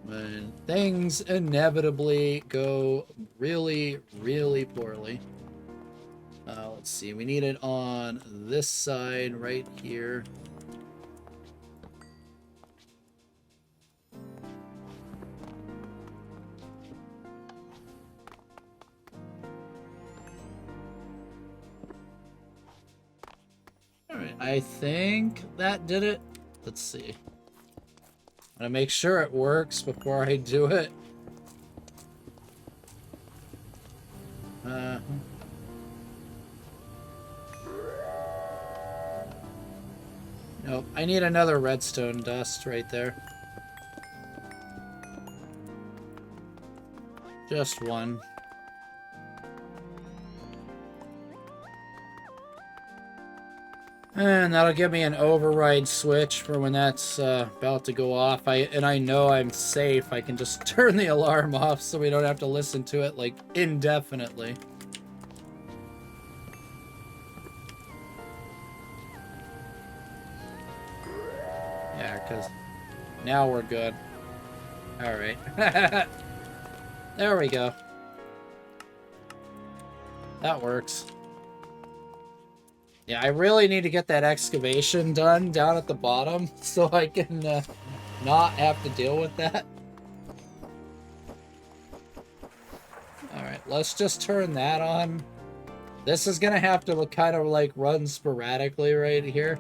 when things inevitably go really, really poorly. Let's see, we need it on this side right here. Alright, I think that did it. Let's see. I'm gonna make sure it works before I do it. Nope, I need another redstone dust right there. Just one. And that'll give me an override switch for when that's about to go off. And I know I'm safe. I can just turn the alarm off so we don't have to listen to it, like, indefinitely. Yeah, because now we're good. Alright. There we go. That works. Yeah, I really need to get that excavation done down at the bottom so I can not have to deal with that. Alright, let's just turn that on. This is gonna have to kind of like run sporadically right here.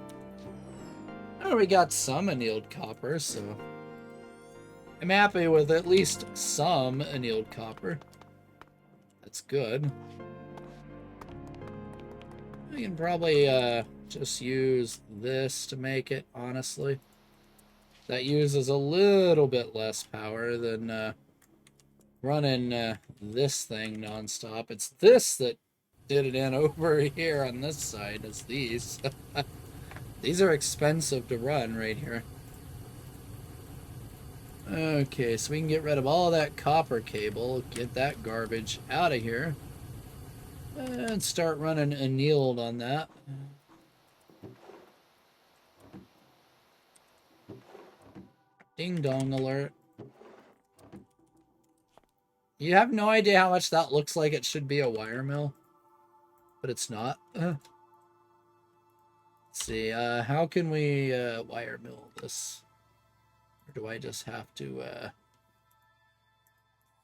Oh, we got some annealed copper, so I'm happy with at least some annealed copper. That's good. I can probably just use this to make it, honestly. That uses a little bit less power than running this thing nonstop. It's this that did it in over here on this side as these. These are expensive to run right here. Okay, so we can get rid of all that copper cable, get that garbage out of here. And start running annealed on that. Ding dong alert. You have no idea how much that looks like it should be a wire mill, but it's not. Let's see, how can we wire mill this? Or do I just have to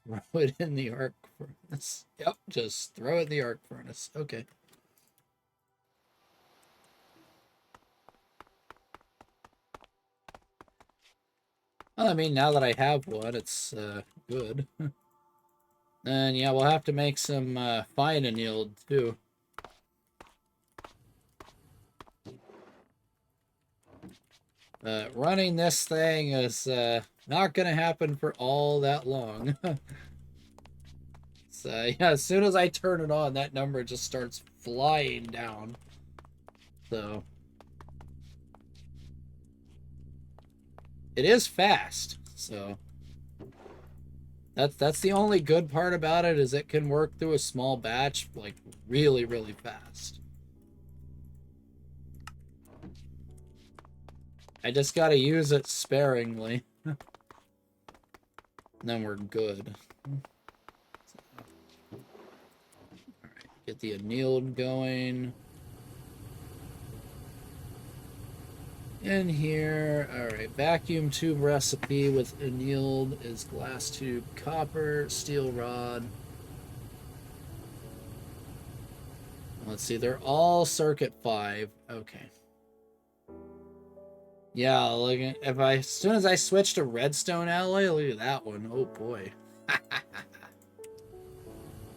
throw it in the arc furnace? Yep, just throw it in the arc furnace. Okay. Well, I mean, now that I have one, it's good. And yeah, we'll have to make some fine annealed too. Running this thing is not gonna happen for all that long. So yeah, as soon as I turn it on, that number just starts flying down. So it is fast. So that's the only good part about it, is it can work through a small batch like really, really fast. I just gotta use it sparingly. And then we're good. Alright, get the annealed going. In here, alright, vacuum tube recipe with annealed is glass tube, copper, steel rod. Let's see, they're all circuit 5. Okay. Yeah, look, as soon as I switch to redstone alloy, look at that one. Oh boy.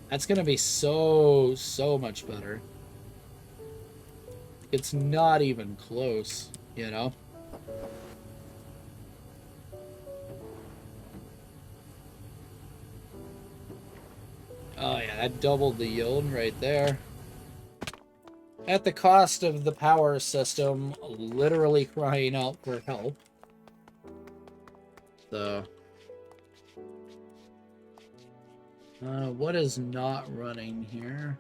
That's gonna be so much better. It's not even close, you know? Oh yeah, that doubled the yield right there. At the cost of the power system literally crying out for help. So... what is not running here?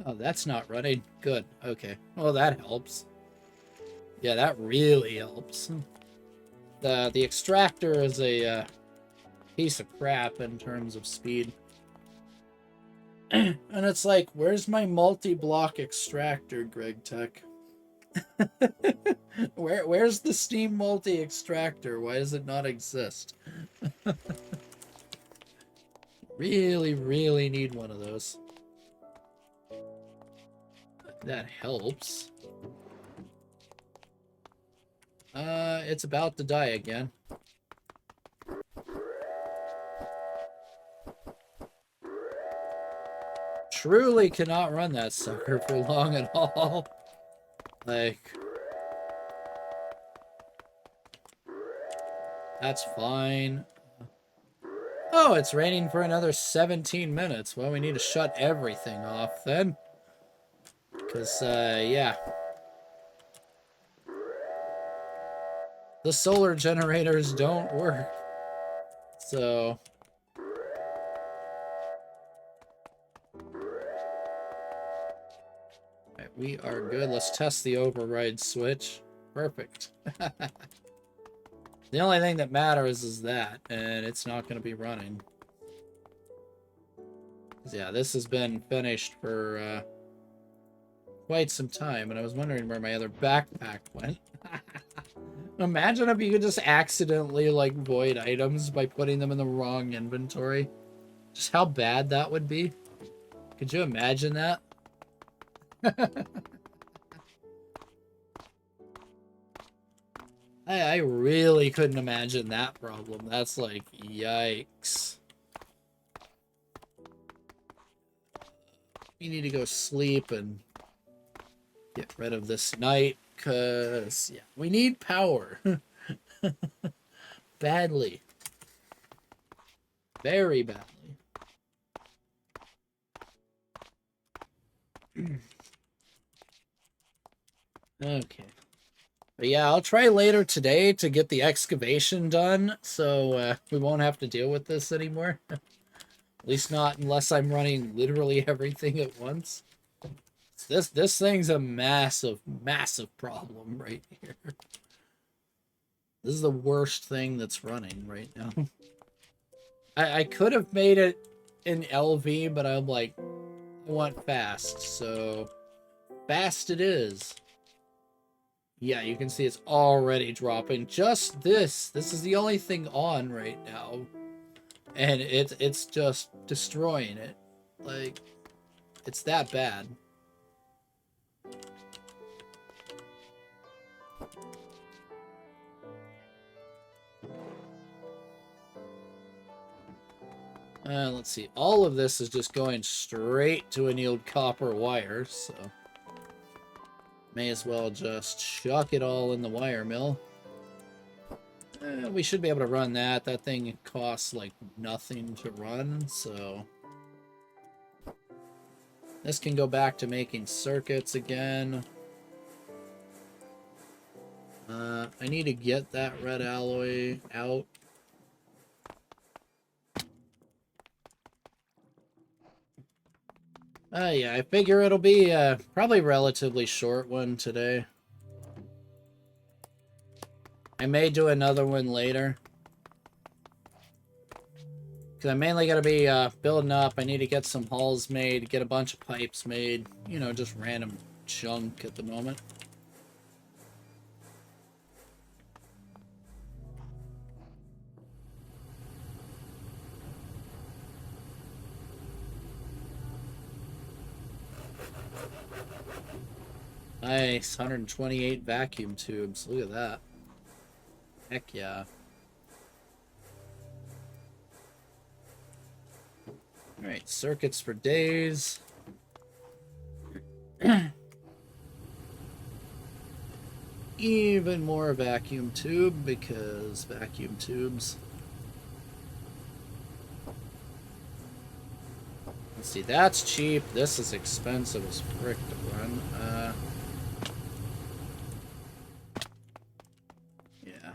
Oh, that's not running. Good. Okay. Well, that helps. Yeah, that really helps. The extractor is a piece of crap in terms of speed. And it's like, where's my multi-block extractor, GregTech? Where's the steam multi-extractor? Why does it not exist? Really, really need one of those. That helps. It's about to die again. Truly cannot run that sucker for long at all. Like... That's fine. Oh, it's raining for another 17 minutes. Well, we need to shut everything off then. Because, yeah. The solar generators don't work. So... Right, we are good. Let's test the override switch. Perfect. The only thing that matters is that, and it's not going to be running. Yeah, this has been finished for quite some time, and I was wondering where my other backpack went. Imagine if you could just accidentally, like, void items by putting them in the wrong inventory. Just how bad that would be. Could you imagine that? I really couldn't imagine that problem. That's like, yikes. We need to go sleep and get rid of this night, because, yeah, we need power. Badly. Very badly. Okay. But yeah, I'll try later today to get the excavation done, so we won't have to deal with this anymore. At least not unless I'm running literally everything at once. This thing's a massive, massive problem right here. This is the worst thing that's running right now. I could have made it in LV, but I'm like, I want fast, so fast it is. Yeah, you can see it's already dropping. Just this. This is the only thing on right now. And it's just destroying it. Like, it's that bad. Let's see. All of this is just going straight to annealed copper wire, so may as well just chuck it all in the wire mill. We should be able to run that. That thing costs like nothing to run, so this can go back to making circuits again. I need to get that red alloy out. Yeah, I figure it'll be probably a relatively short one today. I may do another one later. Because I'm mainly going to be building up. I need to get some hulls made, get a bunch of pipes made. You know, just random junk at the moment. Nice, 128 vacuum tubes. Look at that. Heck yeah. Alright, circuits for days. Even more vacuum tube, because vacuum tubes. Let's see, that's cheap. This is expensive as frick to run. Yeah.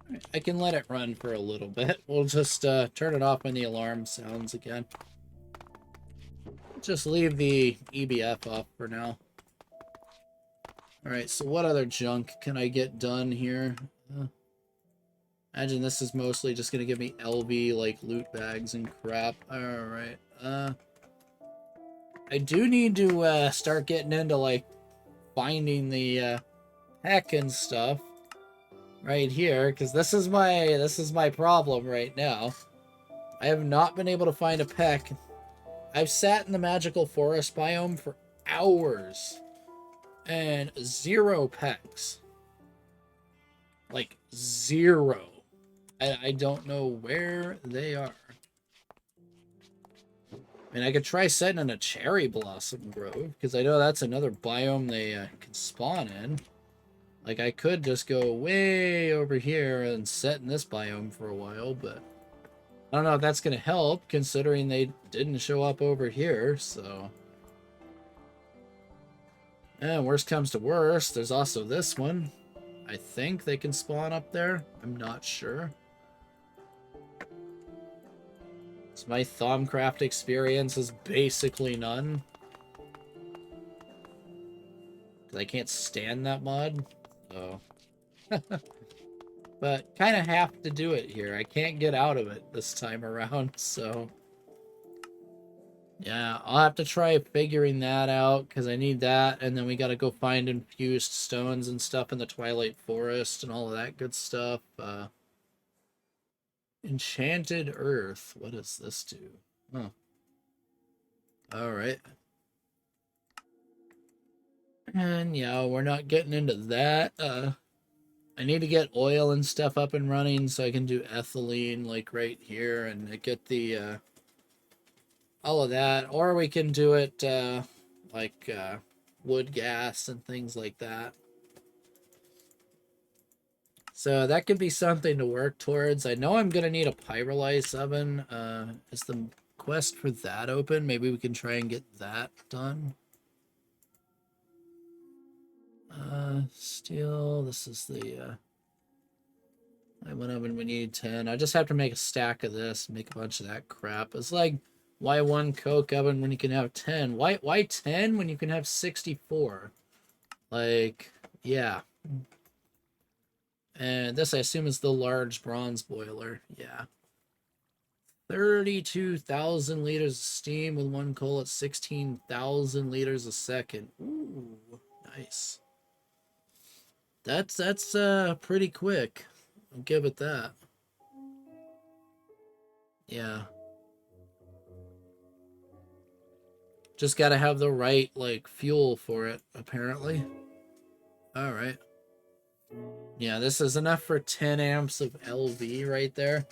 Right, I can let it run for a little bit. We'll just turn it off when the alarm sounds again. Just leave the EBF off for now. Alright, so what other junk can I get done here? Imagine this is mostly just gonna give me LV, like, loot bags and crap. Alright, I do need to, start getting into, like, finding the, heck and stuff. Right here, because this is my problem right now. I have not been able to find a peck. I've sat in the magical forest biome for hours. And 0 pecks. Like, 0. I don't know where they are. I mean, I could try setting in a cherry blossom grove, because I know that's another biome they can spawn in. Like, I could just go way over here and set in this biome for a while, but I don't know if that's going to help, considering they didn't show up over here, so... And worst comes to worst, there's also this one. I think they can spawn up there. I'm not sure. So my Thaumcraft experience is basically none. Because I can't stand that mod. So. But kind of have to do it here. I can't get out of it this time around, so... Yeah, I'll have to try figuring that out, because I need that, and then we gotta go find infused stones and stuff in the Twilight Forest and all of that good stuff. Enchanted Earth. What does this do? Oh. Alright. And yeah, we're not getting into that. I need to get oil and stuff up and running so I can do ethylene, like, right here, and get the, all of that, or we can do it like wood gas and things like that. So that could be something to work towards. I know I'm gonna need a pyrolyze oven. Is the quest for that open? Maybe we can try and get that done. Steel. This is the one oven. We need 10. I just have to make a stack of this, make a bunch of that crap. It's like, why 1 coke oven when you can have 10? Why 10 when you can have 64? Like, yeah. And this, I assume, is the large bronze boiler. Yeah. 32,000 liters of steam with 1 coal at 16,000 liters a second. Ooh, nice. That's pretty quick. I'll give it that. Yeah. Just gotta have the right, like, fuel for it, apparently. Alright. Yeah, this is enough for 10 amps of LV right there.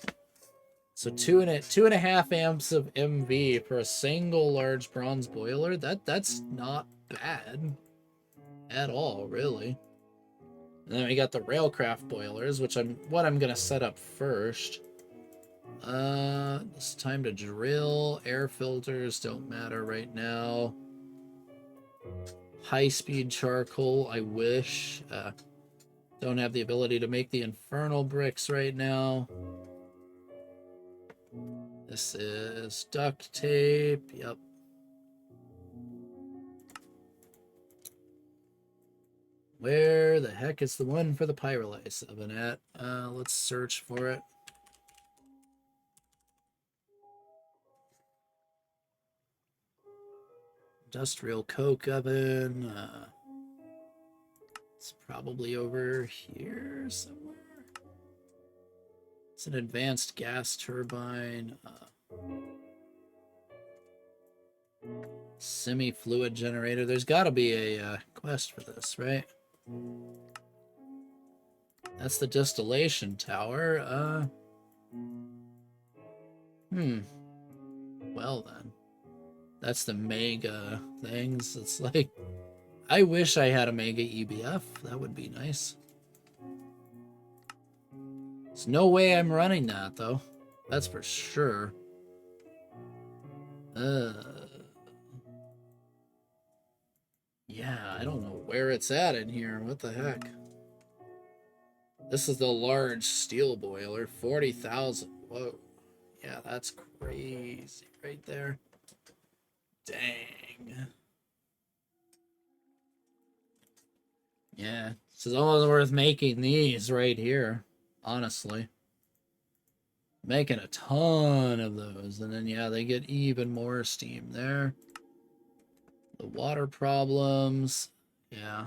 So 2.5 amps of MV for a single large bronze boiler. That's not bad at all, really. And then we got the railcraft boilers, which I'm gonna set up first. It's time to drill. Air filters don't matter right now. High-speed charcoal, I wish. Don't have the ability to make the infernal bricks right now. This is duct tape. Yep. Where the heck is the one for the pyrolysis oven at? Let's search for it. Industrial coke oven. It's probably over here somewhere. It's an advanced gas turbine. Semi-fluid generator. There's got to be a quest for this, right? That's the distillation tower. Well then. That's the mega things. It's like, I wish I had a mega EBF. That would be nice. There's no way I'm running that, though. That's for sure. Yeah, I don't know where it's at in here. What the heck? This is the large steel boiler. 40,000. Whoa. Yeah, that's crazy right there. Dang. Yeah, this is almost worth making these right here, honestly. Making a ton of those, and then yeah, they get even more steam there. The water problems, yeah.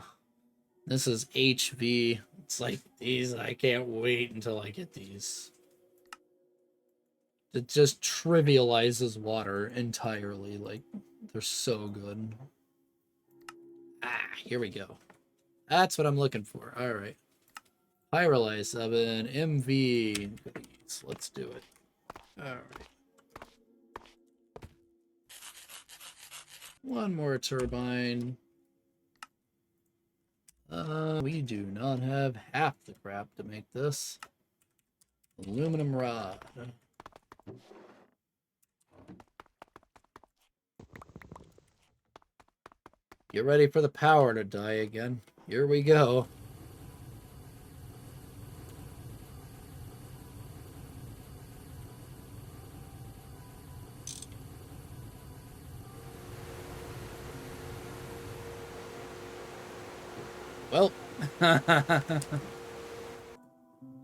This is HV. It's like these, I can't wait until I get these. It just trivializes water entirely, like, they're so good. Ah, here we go. That's what I'm looking for. All right. Pyrolyze oven, MV. Let's do it. All right. One more turbine. We do not have half the crap to make this. Aluminum rod. Get ready for the power to die again. Here we go. Well,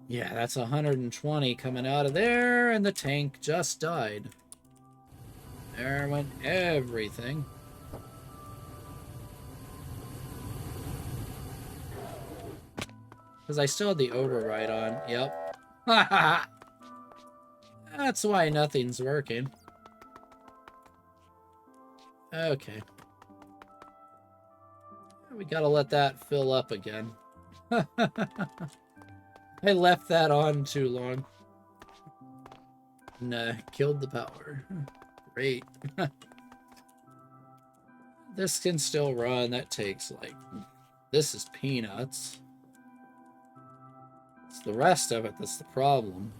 yeah, that's 120 coming out of there, and the tank just died. There went everything. Because I still had the override on. Yep. That's why nothing's working. Okay. We gotta let that fill up again. I left that on too long. And killed the power. Great. This can still run. That takes like... This is peanuts. It's the rest of it that's the problem.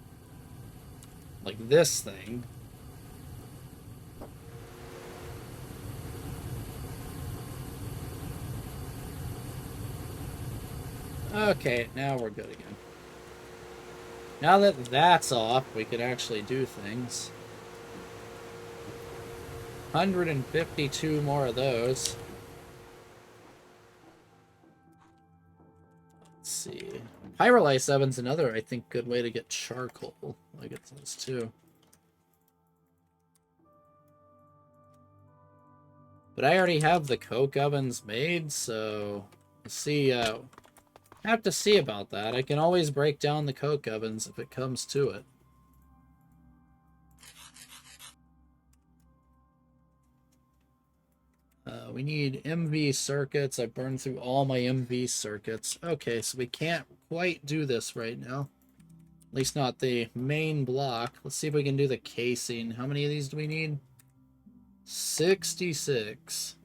Like this thing. Okay, now we're good again. Now that that's off, we can actually do things. 152 more of those. Let's see. Pyrolysis oven's another, I think, good way to get charcoal. I get those too. But I already have the coke ovens made, so let's see. I have to see about that. I can always break down the coke ovens if it comes to it. We need MV circuits. I burned through all my MV circuits. Okay, so we can't quite do this right now. least not the main block. Let's see if we can do the casing. How many of these do we need? 66.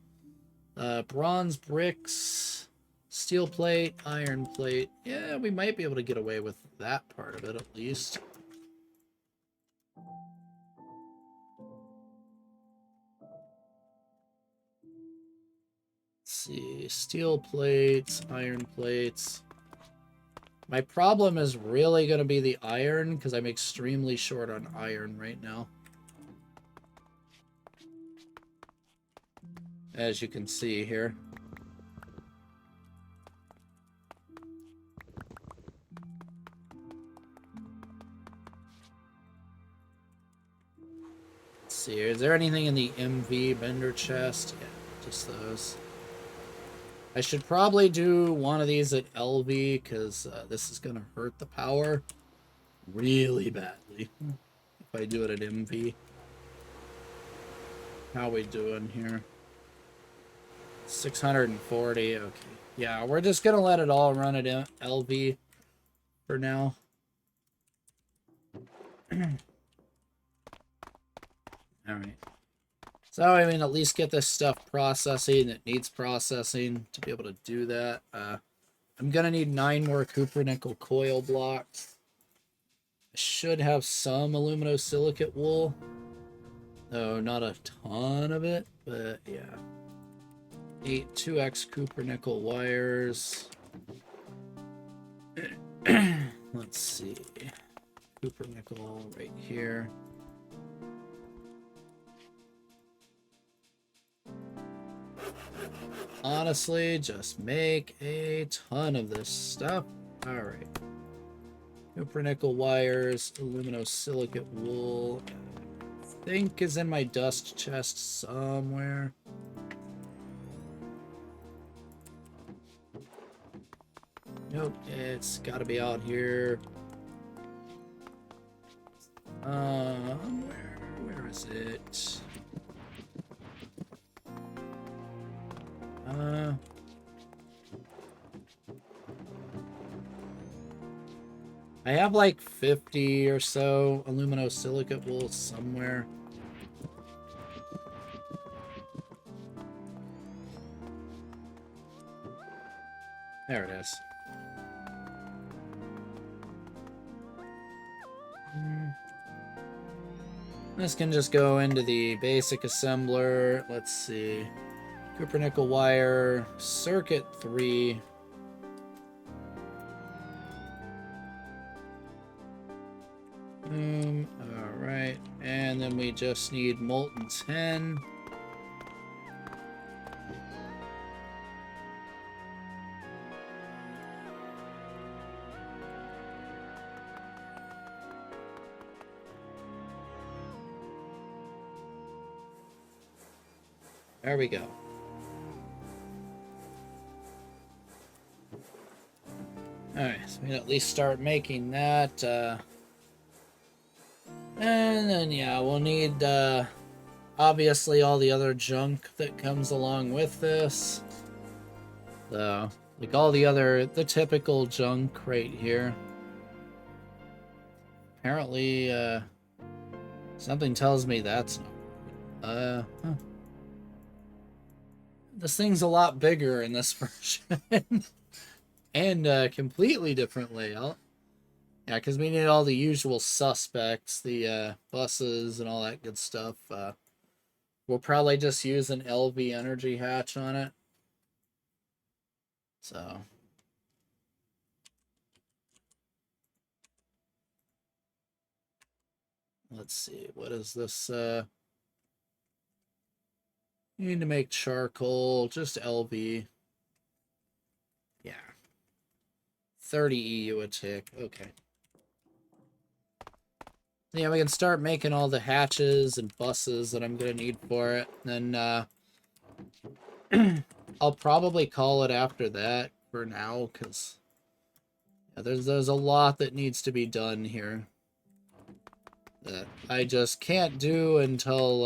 Bronze bricks, steel plate, iron plate. Yeah, we might be able to get away with that part of it at least. Let's see, steel plates, iron plates. My problem is really going to be the iron, because I'm extremely short on iron right now. As you can see here. Let's see, is there anything in the MV Bender chest? Yeah, just those. I should probably do one of these at LV, because this is going to hurt the power really badly if I do it at MV. How we doing here? 640, okay. Yeah, we're just going to let it all run at LV for now. Alright. So, I mean, at least get this stuff processing. It needs processing to be able to do that. I'm going to need 9 more cupronickel coil blocks. I should have some aluminosilicate wool. No, not a ton of it, but yeah. 8 2x cupronickel wires. Let's see. Cupronickel right here. Honestly, just make a ton of this stuff. Alright. Cupronickel wires, aluminosilicate wool. I think is in my dust chest somewhere. Nope, it's gotta be out here. Where is it? I have like 50 or so aluminosilicate wool somewhere. There it is. This can just go into the basic assembler. Let's see. Cupronickel wire, circuit 3. Alright. And then we just need molten 10. There we go. Alright, so we can at least start making that. And then, yeah, we'll need, obviously, all the other junk that comes along with this. So, like all the typical junk right here. Apparently, something tells me that's not. Huh. This thing's a lot bigger in this version. And completely different layout. Yeah, because we need all the usual suspects, the buses and all that good stuff. We'll probably just use an LV energy hatch on it. So. Let's see, what is this? You need to make charcoal, just LV. Yeah. 30 EU a tick, okay. Yeah, we can start making all the hatches and buses that I'm gonna need for it. Then, I'll probably call it after that for now, because yeah, there's a lot that needs to be done here that I just can't do until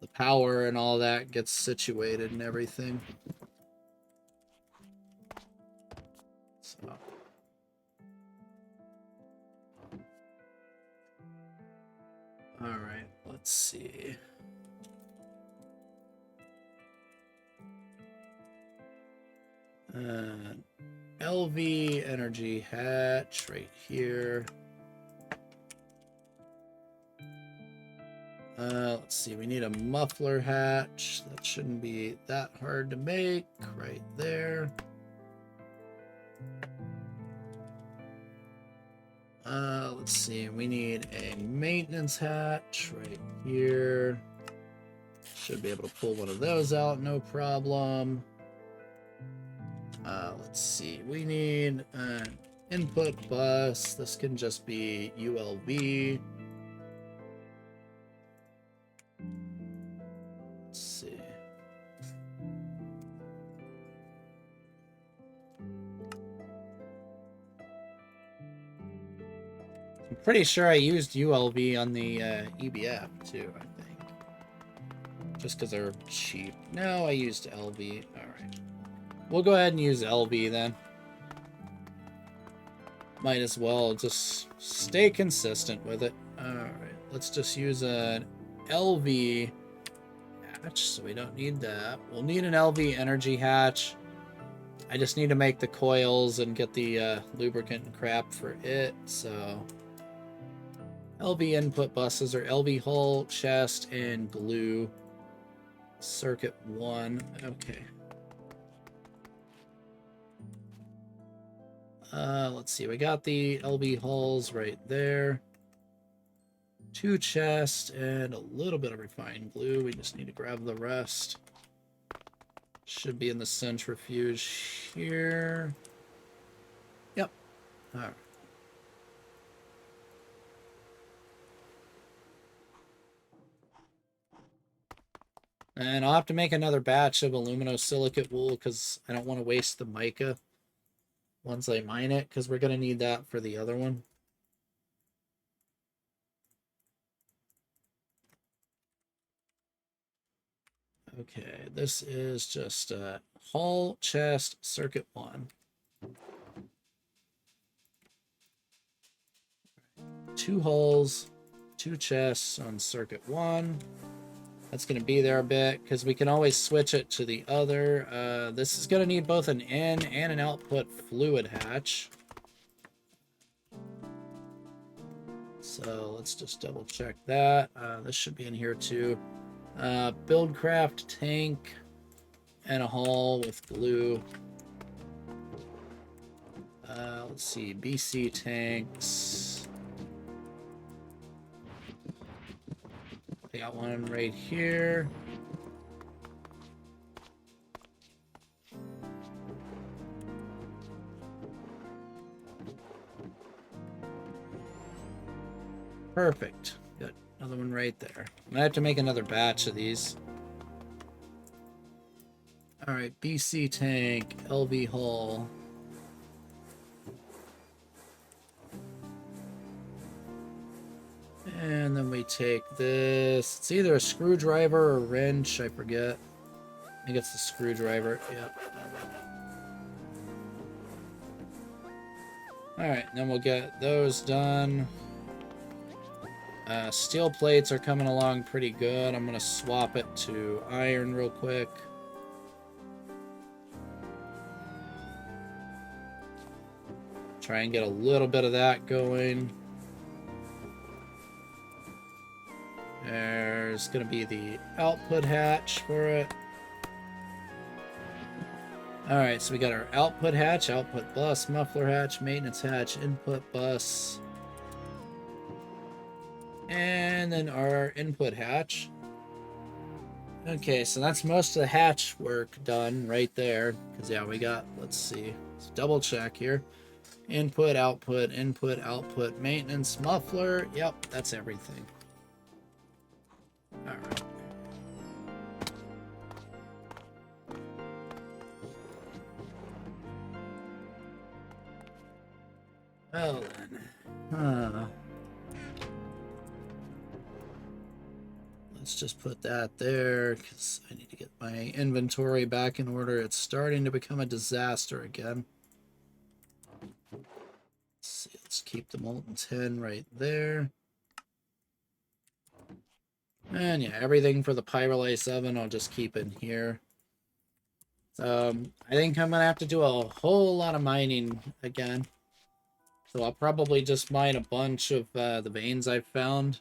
the power and all that gets situated and everything. So. All right, let's see. LV energy hatch right here. Let's see, we need a muffler hatch. That shouldn't be that hard to make, right there. Let's see, we need a maintenance hatch right here. Should be able to pull one of those out, no problem. Let's see, we need an input bus. This can just be ULV. Let's see. I'm pretty sure I used ULV on the EBF too, I think. Just because they're cheap. No, I used LV. Alright. We'll go ahead and use LV then. Might as well just stay consistent with it. Alright, let's just use an LV hatch, so we don't need that. We'll need an LV energy hatch. I just need to make the coils and get the lubricant and crap for it, so... LV input buses are LV hull, chest, and glue. Circuit 1. Okay. Let's see. We got the LV hulls right there. 2 chests and a little bit of refined glue. We just need to grab the rest. Should be in the centrifuge here. Yep. All right. And I'll have to make another batch of aluminosilicate wool because I don't want to waste the mica once I mine it, because we're going to need that for the other one. Okay, this is just hull, chest, circuit 1. 2 hulls, 2 chests on circuit 1. That's going to be there a bit because we can always switch it to the other. This is going to need both an in and an output fluid hatch. So let's just double check that. This should be in here too. Buildcraft tank and a hull with glue. Let's see, BC tanks. I got one right here. Perfect. Good. Another one right there. I'm gonna have to make another batch of these. Alright, BC tank, LV hull. And then we take this. It's either a screwdriver or a wrench, I forget. I think it's the screwdriver. Yep. Alright, then we'll get those done. Steel plates are coming along pretty good. I'm going to swap it to iron real quick. Try and get a little bit of that going. There's going to be the output hatch for it. Alright, so we got our output hatch, output bus, muffler hatch, maintenance hatch, input bus. And then our input hatch. Okay, so that's most of the hatch work done right there. Because, yeah, we got, let's see, let's double check here. Input, output, maintenance, muffler. Yep, that's everything. Alright. Well then. Let's just put that there because I need to get my inventory back in order. It's starting to become a disaster again. Let's see, let's keep the molten tin right there. And yeah, everything for the pyrolysis oven I'll just keep in here. I think I'm gonna have to do a whole lot of mining again. So I'll probably just mine a bunch of the veins I've found.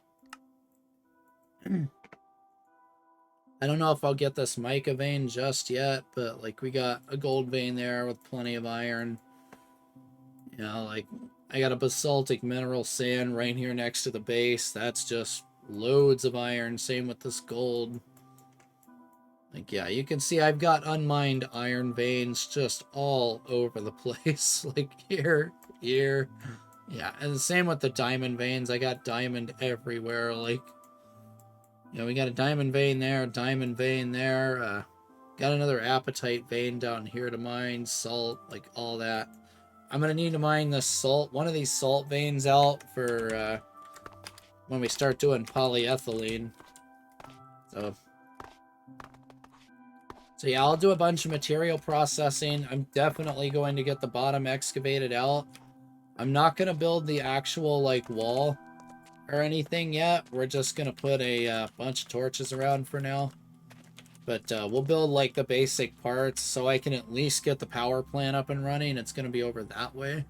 I don't know if I'll get this mica vein just yet, but like we got a gold vein there with plenty of iron. You know, like I got a basaltic mineral sand right here next to the base. That's just loads of iron. Same with this gold. Like, yeah, you can see I've got unmined iron veins just all over the place. Like here, here. Yeah, and the same with the diamond veins. I got diamond everywhere. Like, you know, we got a diamond vein there, a diamond vein there. Got another apatite vein down here to mine, salt, like all that. I'm gonna need to mine this salt, one of these salt veins out for when we start doing polyethylene. So yeah, I'll do a bunch of material processing. I'm definitely going to get the bottom excavated out. I'm not gonna build the actual like wall or anything yet. We're just gonna put a bunch of torches around for now. But we'll build like the basic parts so I can at least get the power plant up and running. It's gonna be over that way.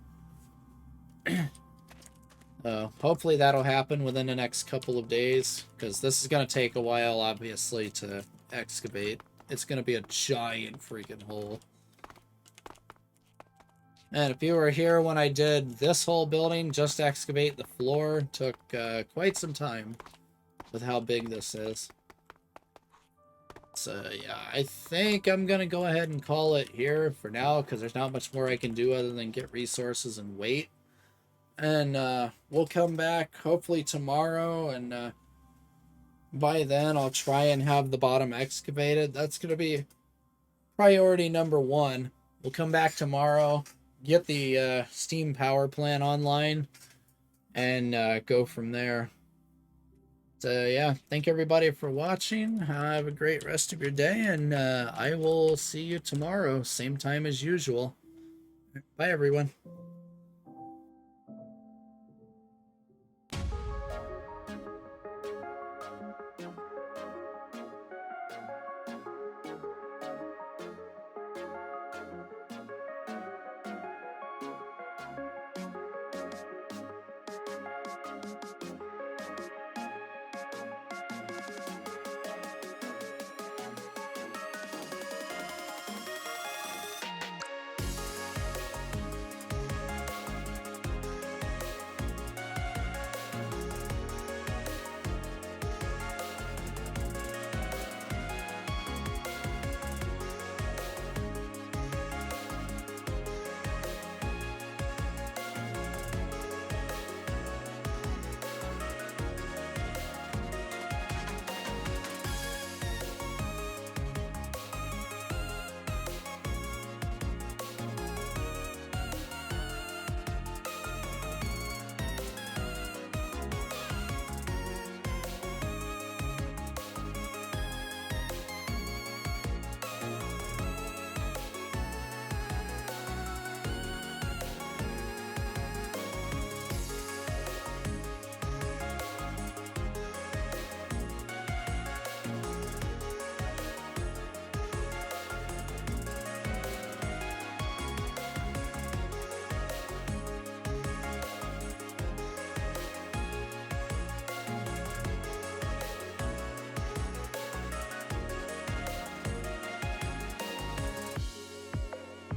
Hopefully that'll happen within the next couple of days, because this is going to take a while, obviously, to excavate. It's going to be a giant freaking hole. And if you were here when I did this whole building, just excavate the floor, took quite some time with how big this is. So yeah, I think I'm going to go ahead and call it here for now, because there's not much more I can do other than get resources and wait. And we'll come back hopefully tomorrow, and by then I'll try and have the bottom excavated. That's going to be priority number one. We'll come back tomorrow, get the steam power plant online, and go from there. So yeah, thank everybody for watching. Have a great rest of your day, and I will see you tomorrow, same time as usual. Bye everyone.